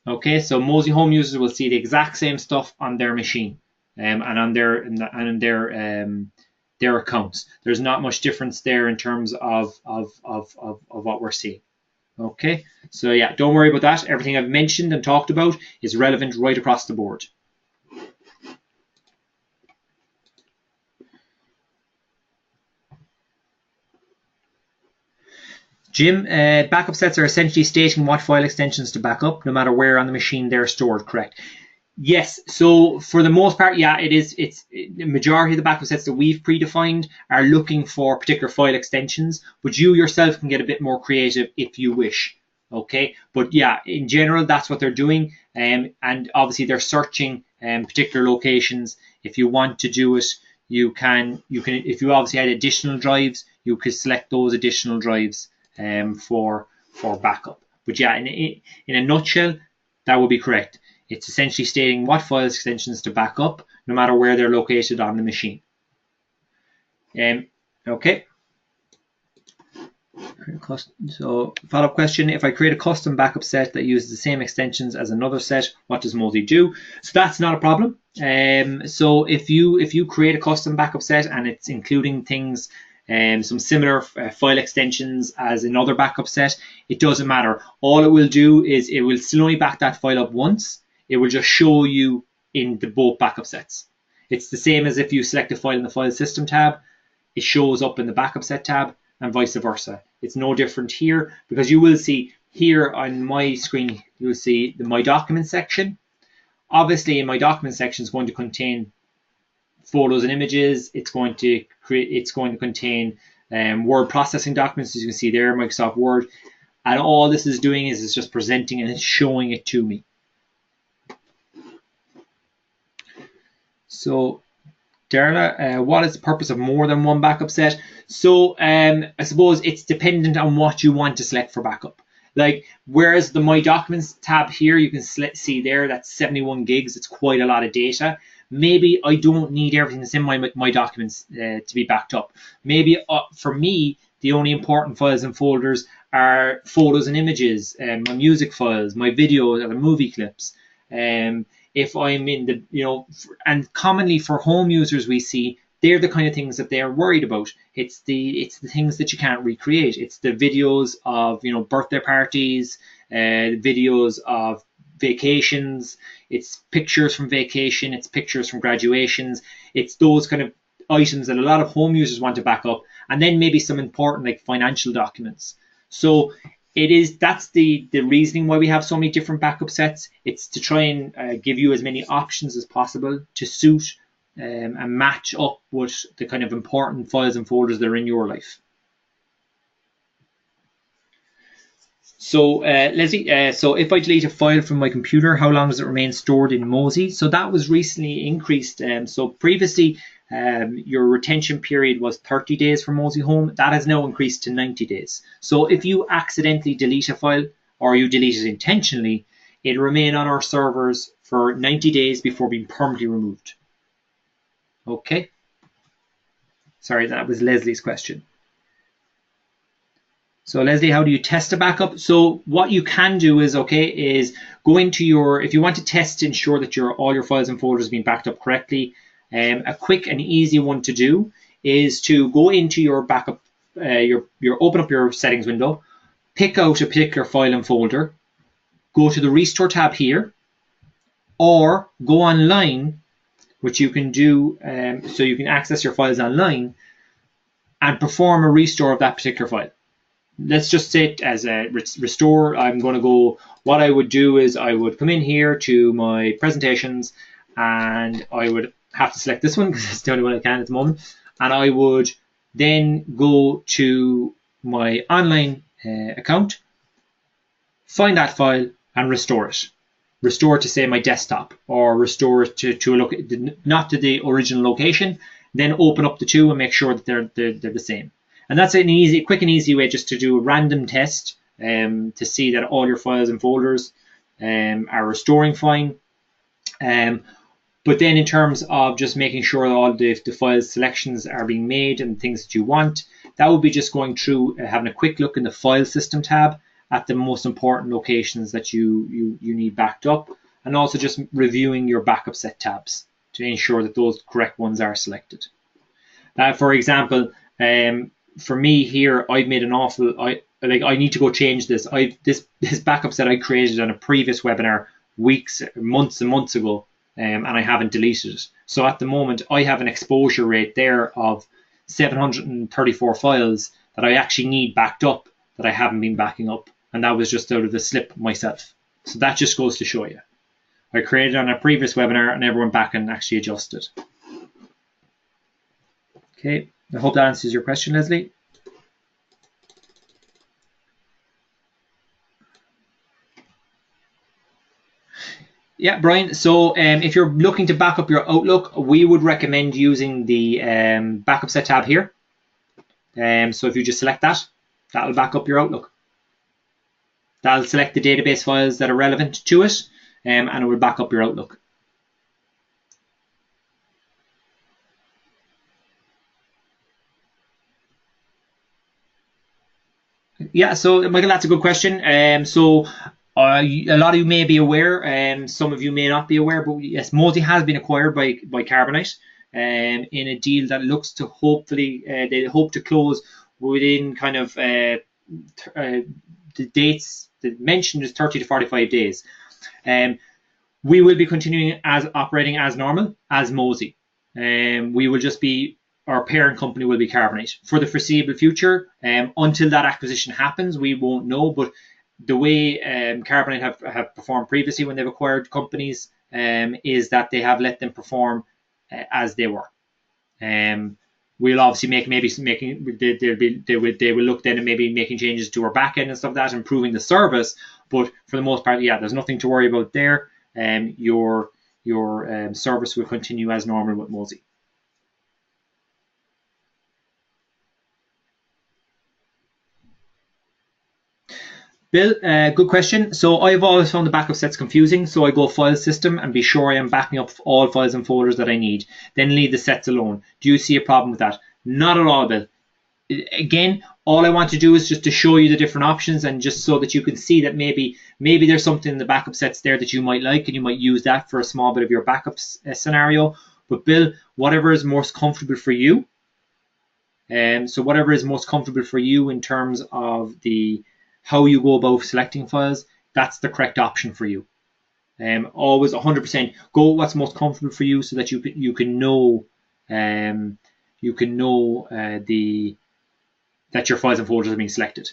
Okay, so Mozy Home users will see the exact same stuff on their machine, and on their accounts. There's not much difference there in terms of what we're seeing. Okay, so yeah, don't worry about that. Everything I've mentioned and talked about is relevant right across the board. Jim, backup sets are essentially stating what file extensions to back up, no matter where on the machine they're stored, correct? Yes, so for the most part, yeah, it is. It's the majority of the backup sets that we've predefined are looking for particular file extensions, but you yourself can get a bit more creative if you wish. Okay, but yeah, in general, that's what they're doing, and obviously they're searching particular locations. If you want to do it, you can. If you obviously had additional drives, you could select those additional drives for backup. But yeah, in a nutshell, that would be correct. It's essentially stating what file extensions to back up, no matter where they're located on the machine. Okay. So, follow-up question: if I create a custom backup set that uses the same extensions as another set, what does Mozy do? So that's not a problem. So if you create a custom backup set and it's including things, some similar file extensions as another backup set, it doesn't matter. All it will do is it will still only back that file up once. It will just show you in the both backup sets. It's the same as if you select a file in the file system tab, it shows up in the backup set tab, and vice versa. It's no different here, because you will see here on my screen, you'll see the My Documents section. Obviously, in My Documents section is going to contain photos and images. It's going to contain word processing documents, as you can see there, Microsoft Word. And all this is doing is it's just presenting and it's showing it to me. So, Darla, what is the purpose of more than one backup set? So, I suppose it's dependent on what you want to select for backup. Like, whereas the My Documents tab here, you can see there, that's 71 gigs. It's quite a lot of data. Maybe I don't need everything that's in my documents to be backed up. Maybe for me, the only important files and folders are photos and images, my music files, my videos, or the movie clips. If I'm in the, and commonly for home users, we see they're the kind of things that they're worried about. It's the things that you can't recreate. It's the videos of, birthday parties, videos of vacations. It's pictures from vacation. It's pictures from graduations. It's those kind of items that a lot of home users want to back up. And then maybe some important like financial documents. So that's the reasoning why we have so many different backup sets. It's to try and give you as many options as possible to suit and match up with the kind of important files and folders that are in your life. So Leslie, so if I delete a file from my computer, how long does it remain stored in Mozy? So that was recently increased. So previously, your retention period was 30 days for Mozy Home. That has now increased to 90 days. So if you accidentally delete a file or you delete it intentionally, it'll remain on our servers for 90 days before being permanently removed. Okay. Sorry, that was Leslie's question. So Leslie, how do you test a backup? So what you can do is go into if you want to test to ensure that all your files and folders are being backed up correctly, a quick and easy one to do is to go into your backup, open up your settings window, pick out a particular file and folder, go to the Restore tab here, or go online, which you can do, so you can access your files online and perform a restore of that particular file. Let's just say it as a restore. I'm going to go, what I would do is I would come in here to my presentations and I would have to select this one because it's the only one I can at the moment. And I would then go to my online account, find that file and restore it. Restore it to, say, my desktop, or restore it to a not to the original location. Then open up the two and make sure that they're the same. And that's an easy, quick and easy way just to do a random test to see that all your files and folders are restoring fine. But then in terms of just making sure that all the file selections are being made and things that you want, that would be just going through, having a quick look in the file system tab at the most important locations that you need backed up, and also just reviewing your backup set tabs to ensure that those correct ones are selected. For example, for me here, I've made an awful, I need to go change this. This backup set I created on a previous webinar months and months ago, and I haven't deleted it. So at the moment, I have an exposure rate there of 734 files that I actually need backed up that I haven't been backing up. And that was just out of the slip myself. So that just goes to show you. I created on a previous webinar and everyone back and actually adjusted. Okay, I hope that answers your question, Leslie. Yeah, Brian. So if you're looking to back up your Outlook, we would recommend using the backup set tab here. So if you just select that, that'll back up your Outlook. That'll select the database files that are relevant to it, and it will back up your Outlook. Yeah, so Michael, that's a good question. A lot of you may be aware, some of you may not be aware, but yes, Mozy has been acquired by Carbonite in a deal that looks to hopefully, they hope to close within kind of the dates that mentioned is 30 to 45 days. We will be continuing as operating as normal as Mozy. We will just be, our parent company will be Carbonite for the foreseeable future. Until that acquisition happens, we won't know. But the way Carbonite have performed previously when they've acquired companies is that they have let them perform as they were. We'll obviously they will look then at maybe making changes to our back end and stuff like that, improving the service. But for the most part, yeah, there's nothing to worry about there. Your service will continue as normal with Mozy. Bill, good question. So I've always found the backup sets confusing. So I go file system and be sure I am backing up all files and folders that I need. Then leave the sets alone. Do you see a problem with that? Not at all, Bill. Again, all I want to do is just to show you the different options, and just so that you can see that maybe there's something in the backup sets there that you might like, and you might use that for a small bit of your backup scenario. But Bill, whatever is most comfortable for you, so whatever is most comfortable for you in terms of how you go about selecting files, that's the correct option for you. Always 100% go with what's most comfortable for you, so that you can know that your files and folders are being selected.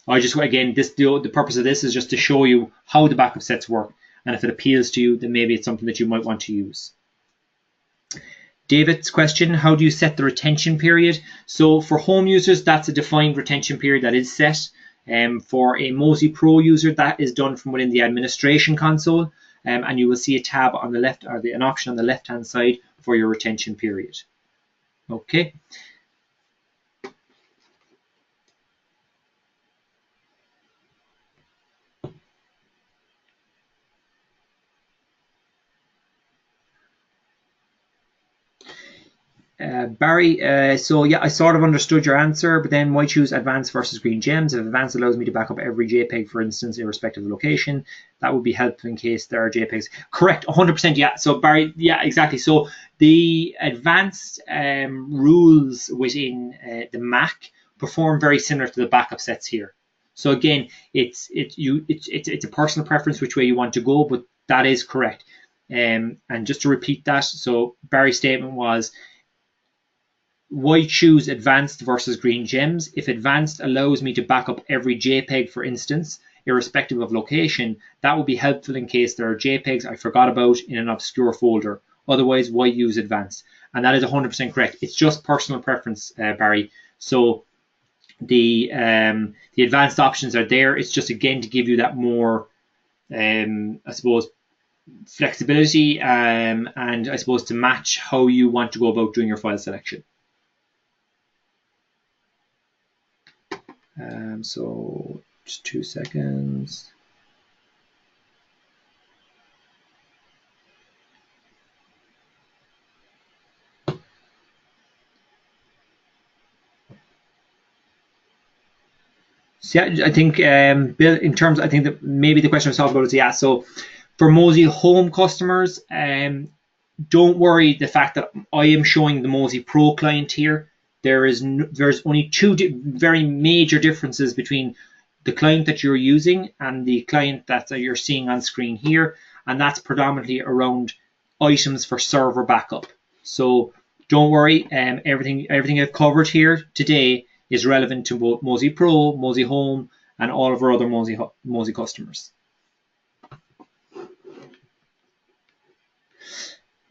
The purpose of this is just to show you how the backup sets work, and if it appeals to you, then maybe it's something that you might want to use. David's question, how do you set the retention period? So for home users, that's a defined retention period that is set. For a Mozy Pro user, that is done from within the administration console, and you will see a tab on the left, or an option on the left-hand side for your retention period. Okay. Barry, so yeah, I sort of understood your answer, but then why choose advanced versus green gems? If advanced allows me to back up every JPEG, for instance, irrespective of location, that would be helpful in case there are JPEGs. Correct, 100%, yeah. So Barry, yeah, exactly. So the advanced rules within the Mac perform very similar to the backup sets here. So again, it's a personal preference which way you want to go, but that is correct. And just to repeat that, so Barry's statement was, why choose advanced versus green gems? If advanced allows me to back up every JPEG, for instance, irrespective of location, that would be helpful in case there are JPEGs I forgot about in an obscure folder. Otherwise, why use advanced? And that is 100% correct. It's just personal preference, Barry. So The advanced options are there. It's just again to give you that more, I suppose, flexibility, and I suppose to match how you want to go about doing your file selection. So just 2 seconds. So yeah, I think Bill, in terms, I think that maybe the question I was talking about is, yeah, so for Mozy home customers, don't worry the fact that I am showing the Mozy Pro client here. There's only two very major differences between the client that you're using and the client that you're seeing on screen here, and that's predominantly around items for server backup. So don't worry, everything I've covered here today is relevant to both Mozy Pro, Mozy Home, and all of our other Mozy customers.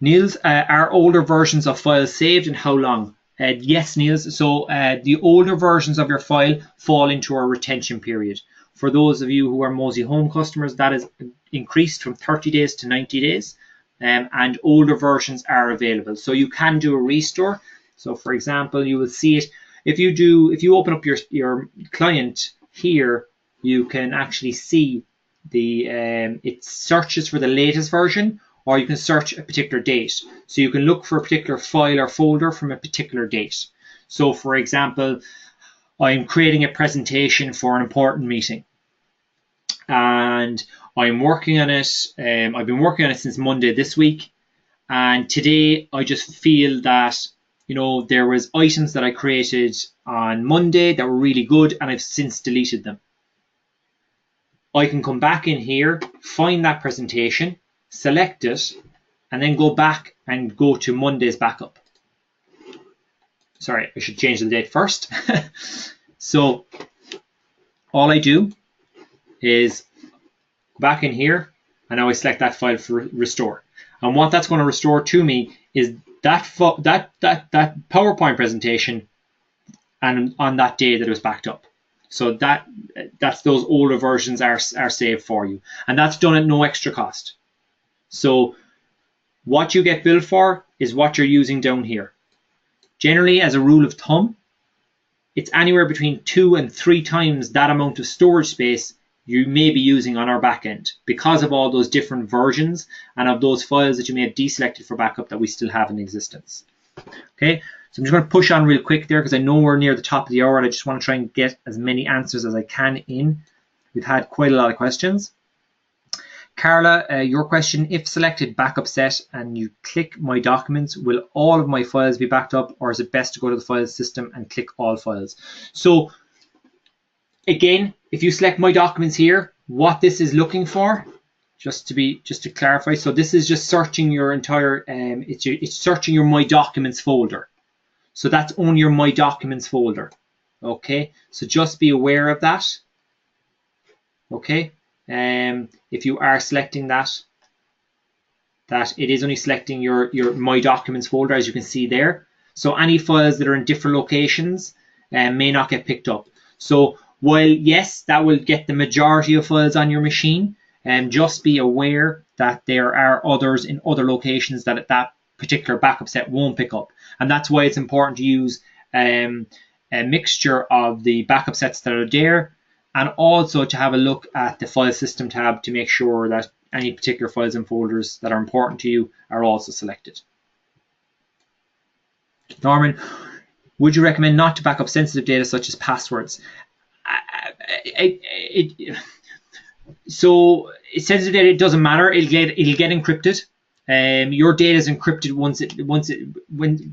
Niels, are older versions of files saved and how long? Yes, Niels. So the older versions of your file fall into our retention period. For those of you who are Mozy Home customers, that is increased from 30 days to 90 days. And older versions are available. So you can do a restore. So for example, you will see it. If you open up your client here, you can actually see it searches for the latest version, or you can search a particular date. So you can look for a particular file or folder from a particular date. So for example, I'm creating a presentation for an important meeting, and I'm working on it. I've been working on it since Monday this week, and today I just feel that there was items that I created on Monday that were really good, and I've since deleted them. I can come back in here, find that presentation, select it, and then go back and go to Monday's backup. Sorry, I should change the date first. So all I do is go back in here, and now I select that file for restore. And what that's going to restore to me is that PowerPoint presentation, and on that day that it was backed up. So that's those older versions are saved for you, and that's done at no extra cost. So what you get billed for is what you're using down here. Generally, as a rule of thumb, it's anywhere between 2 and 3 times that amount of storage space you may be using on our backend, because of all those different versions and of those files that you may have deselected for backup that we still have in existence. Okay, so I'm just going to push on real quick there because I know we're near the top of the hour and I just want to try and get as many answers as I can in. We've had quite a lot of questions. Carla, your question, if selected backup set and you click my documents, will all of my files be backed up, or is it best to go to the file system and click all files? So again, if you select my documents here, what this is looking for, just to clarify, so this is just searching your entire, it's searching your My Documents folder. So that's only your My Documents folder. Okay, so just be aware of that. Okay, if you are selecting that it is only selecting your My Documents folder, as you can see there. So any files that are in different locations may not get picked up. So while yes, that will get the majority of files on your machine, just be aware that there are others in other locations that particular backup set won't pick up. And that's why it's important to use a mixture of the backup sets that are there, and also to have a look at the file system tab to make sure that any particular files and folders that are important to you are also selected. Norman, would you recommend not to back up sensitive data such as passwords? So sensitive data, it doesn't matter. It'll get encrypted. Your data is encrypted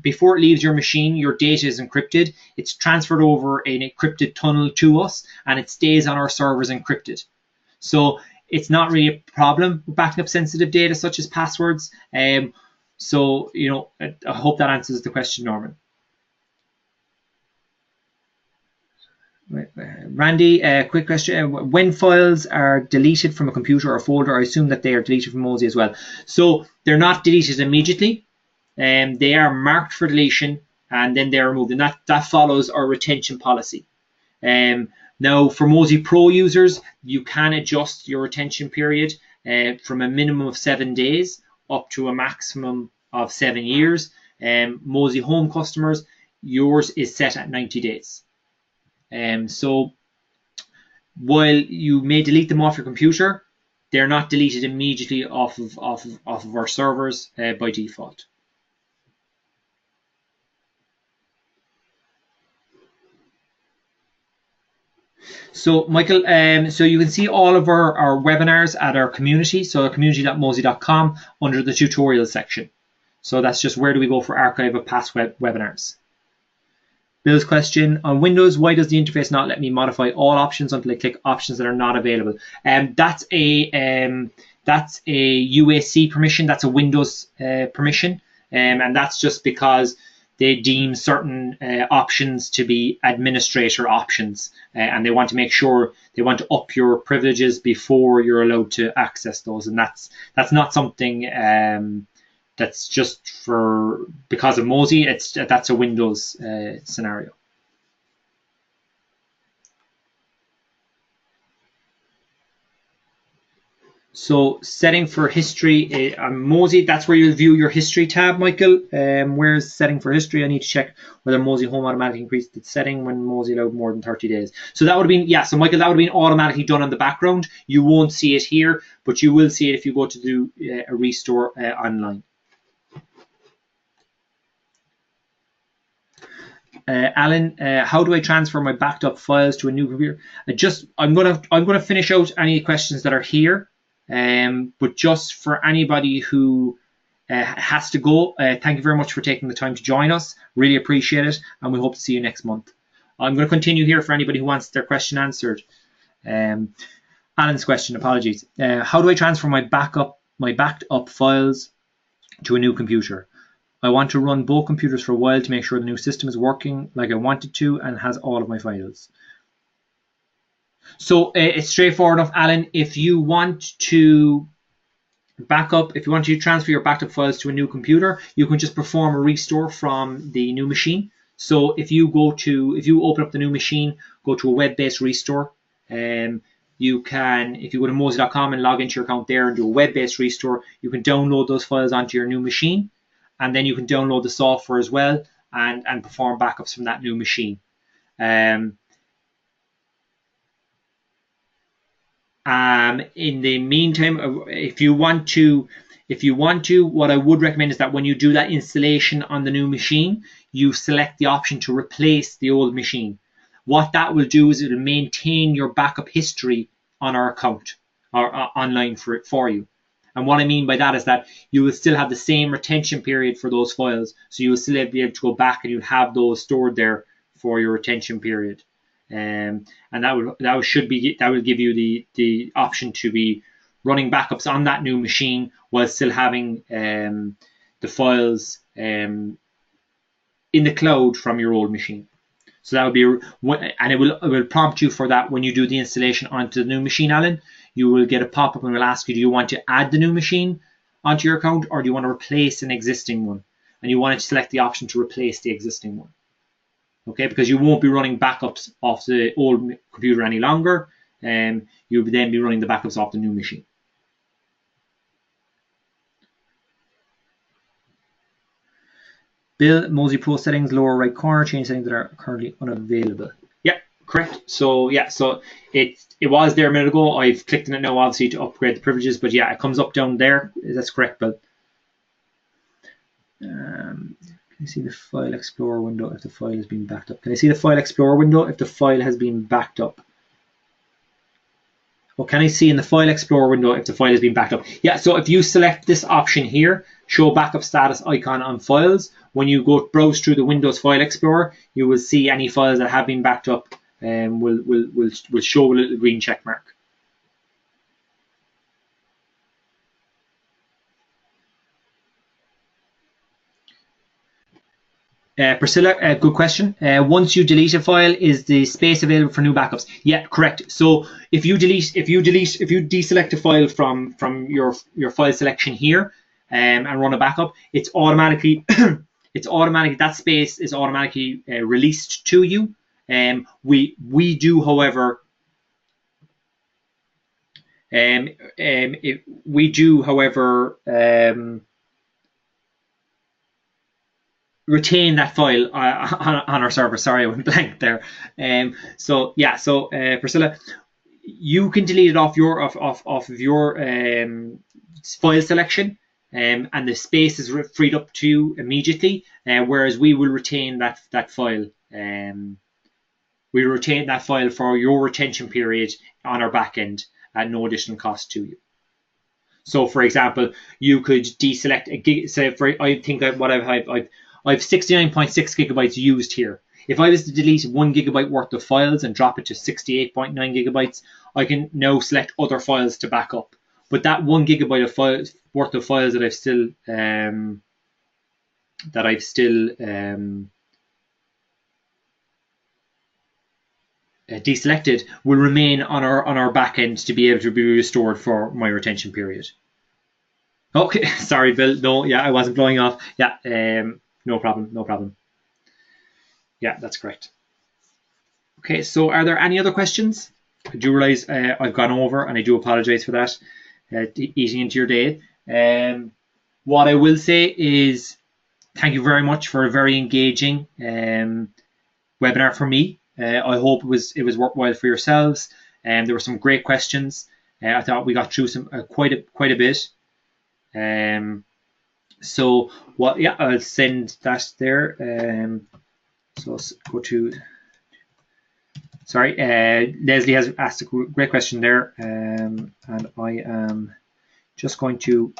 before it leaves your machine. Your data is encrypted. It's transferred over an encrypted tunnel to us, and it stays on our servers encrypted. So it's not really a problem with backing up sensitive data such as passwords. So I hope that answers the question, Norman. Randy, quick question. When files are deleted from a computer or folder, I assume that they are deleted from Mozy as well. So they're not deleted immediately. They are marked for deletion and then they're removed. And that follows our retention policy. Now, for Mozy Pro users, you can adjust your retention period from a minimum of 7 days up to a maximum of 7 years. Mozy Home customers, yours is set at 90 days. So while you may delete them off your computer, they're not deleted immediately off of our servers by default. So Michael, so you can see all of our webinars at our community, so community.mozy.com under the tutorial section. So that's just where do we go for archive of past webinars. Bill's question, on Windows, why does the interface not let me modify all options until I click options that are not available? That's a UAC permission, that's a Windows permission, and that's just because they deem certain options to be administrator options, and they want to make sure they want to up your privileges before you're allowed to access those, and that's not something that's just for because of Mozy. That's a Windows scenario. So setting for history on Mozy, that's where you'll view your history tab, Michael. Where's setting for history? I need to check whether Mozy Home automatically increased the setting when Mozy allowed more than 30 days. So that would have been, yeah, so Michael, that would have been automatically done on the background. You won't see it here, but you will see it if you go to do a restore online. Alan, how do I transfer my backed up files to a new computer? I'm gonna finish out any questions that are here, but just for anybody who has to go, thank you very much for taking the time to join us. Really appreciate it, and we hope to see you next month. I'm going to continue here for anybody who wants their question answered. Alan's question, apologies. How do I transfer my backed up files to a new computer? I want to run both computers for a while to make sure the new system is working like I want it to and has all of my files. So it's straightforward enough, Alan. If you want to transfer your backed up files to a new computer, you can just perform a restore from the new machine. So if you open up the new machine, go to a web-based restore, you can, if you go to mozy.com and log into your account there and do a web-based restore, you can download those files onto your new machine. And then you can download the software as well and perform backups from that new machine. In the meantime, if you want to, what I would recommend is that when you do that installation on the new machine, you select the option to replace the old machine. What that will do is it will maintain your backup history on our account or online for you. And what I mean by that is that you will still have the same retention period for those files. So you will still be able to go back and you'll have those stored there for your retention period. And that will give you the option to be running backups on that new machine while still having the files in the cloud from your old machine. So that would be, and it will prompt you for that when you do the installation onto the new machine, Alan. You will get a pop-up and will ask you, do you want to add the new machine onto your account or do you want to replace an existing one? And you want to select the option to replace the existing one. Okay, because you won't be running backups off the old computer any longer, and you'll then be running the backups off the new machine. Bill, Mozy Pro settings, lower right corner, change settings that are currently unavailable. Yeah, correct. So yeah, so it was there a minute ago. I've clicked on it now, obviously, to upgrade the privileges, but yeah, it comes up down there. That's correct, Bill. Can you see the File Explorer window if the file has been backed up? Can I see the File Explorer window if the file has been backed up? Well, can I see in the File Explorer window if the file has been backed up? Yeah, so if you select this option here, Show Backup Status icon on files, when you go browse through the Windows File Explorer, you will see any files that have been backed up and will show a little green check mark. Priscilla, good question. Once you delete a file, is the space available for new backups? Yeah, correct. So if you deselect a file from your file selection here and run a backup, it's automatically that space is automatically released to you We do, however, retain that file on our server. Sorry, I went blank there. Priscilla, you can delete it off of your file selection, and the space is freed up to you immediately. Whereas we will retain that file. We retain that file for your retention period on our back end at no additional cost to you. So, for example, you could deselect a gig. Say, I think what I've 69.6 gigabytes used here. If I was to delete 1 gigabyte worth of files and drop it to 68.9 gigabytes, I can now select other files to back up. But that 1 gigabyte of files worth of files that I've still deselected will remain on our back end to be able to be restored for my retention period. Okay, sorry, Bill. No, yeah, I wasn't blowing off. Yeah, no problem. Yeah, that's correct. Okay, so are there any other questions? I do realize I've gone over, and I do apologize for that, eating into your day. What I will say is thank you very much for a very engaging webinar for me. I hope it was worthwhile for yourselves. There were some great questions. I thought we got through some quite a bit. So what? Yeah, I'll send that there. So let's go to. Sorry, Leslie has asked a great question there, and I am just going to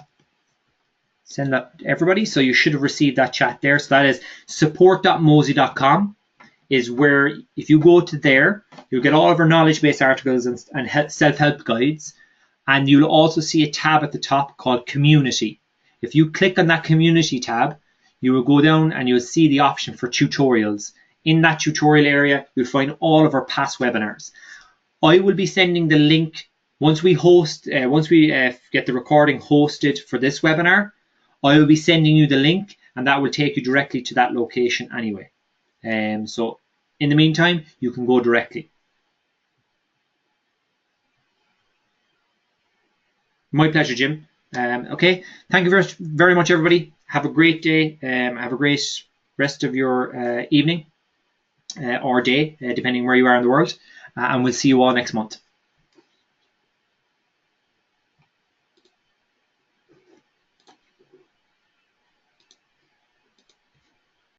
send that to everybody. So you should have received that chat there. So that is support.mozy.com is where, if you go to there, you'll get all of our knowledge-based articles and self-help guides, and you'll also see a tab at the top called Community. If you click on that Community tab, you will go down and you'll see the option for tutorials. In that tutorial area, you'll find all of our past webinars. I will be sending the link once we get the recording hosted for this webinar. I will be sending you the link, and that will take you directly to that location anyway. So in the meantime, you can go directly. My pleasure, Jim. Okay, thank you very much, everybody. Have a great day. Have a great rest of your evening or day, depending where you are in the world. And we'll see you all next month.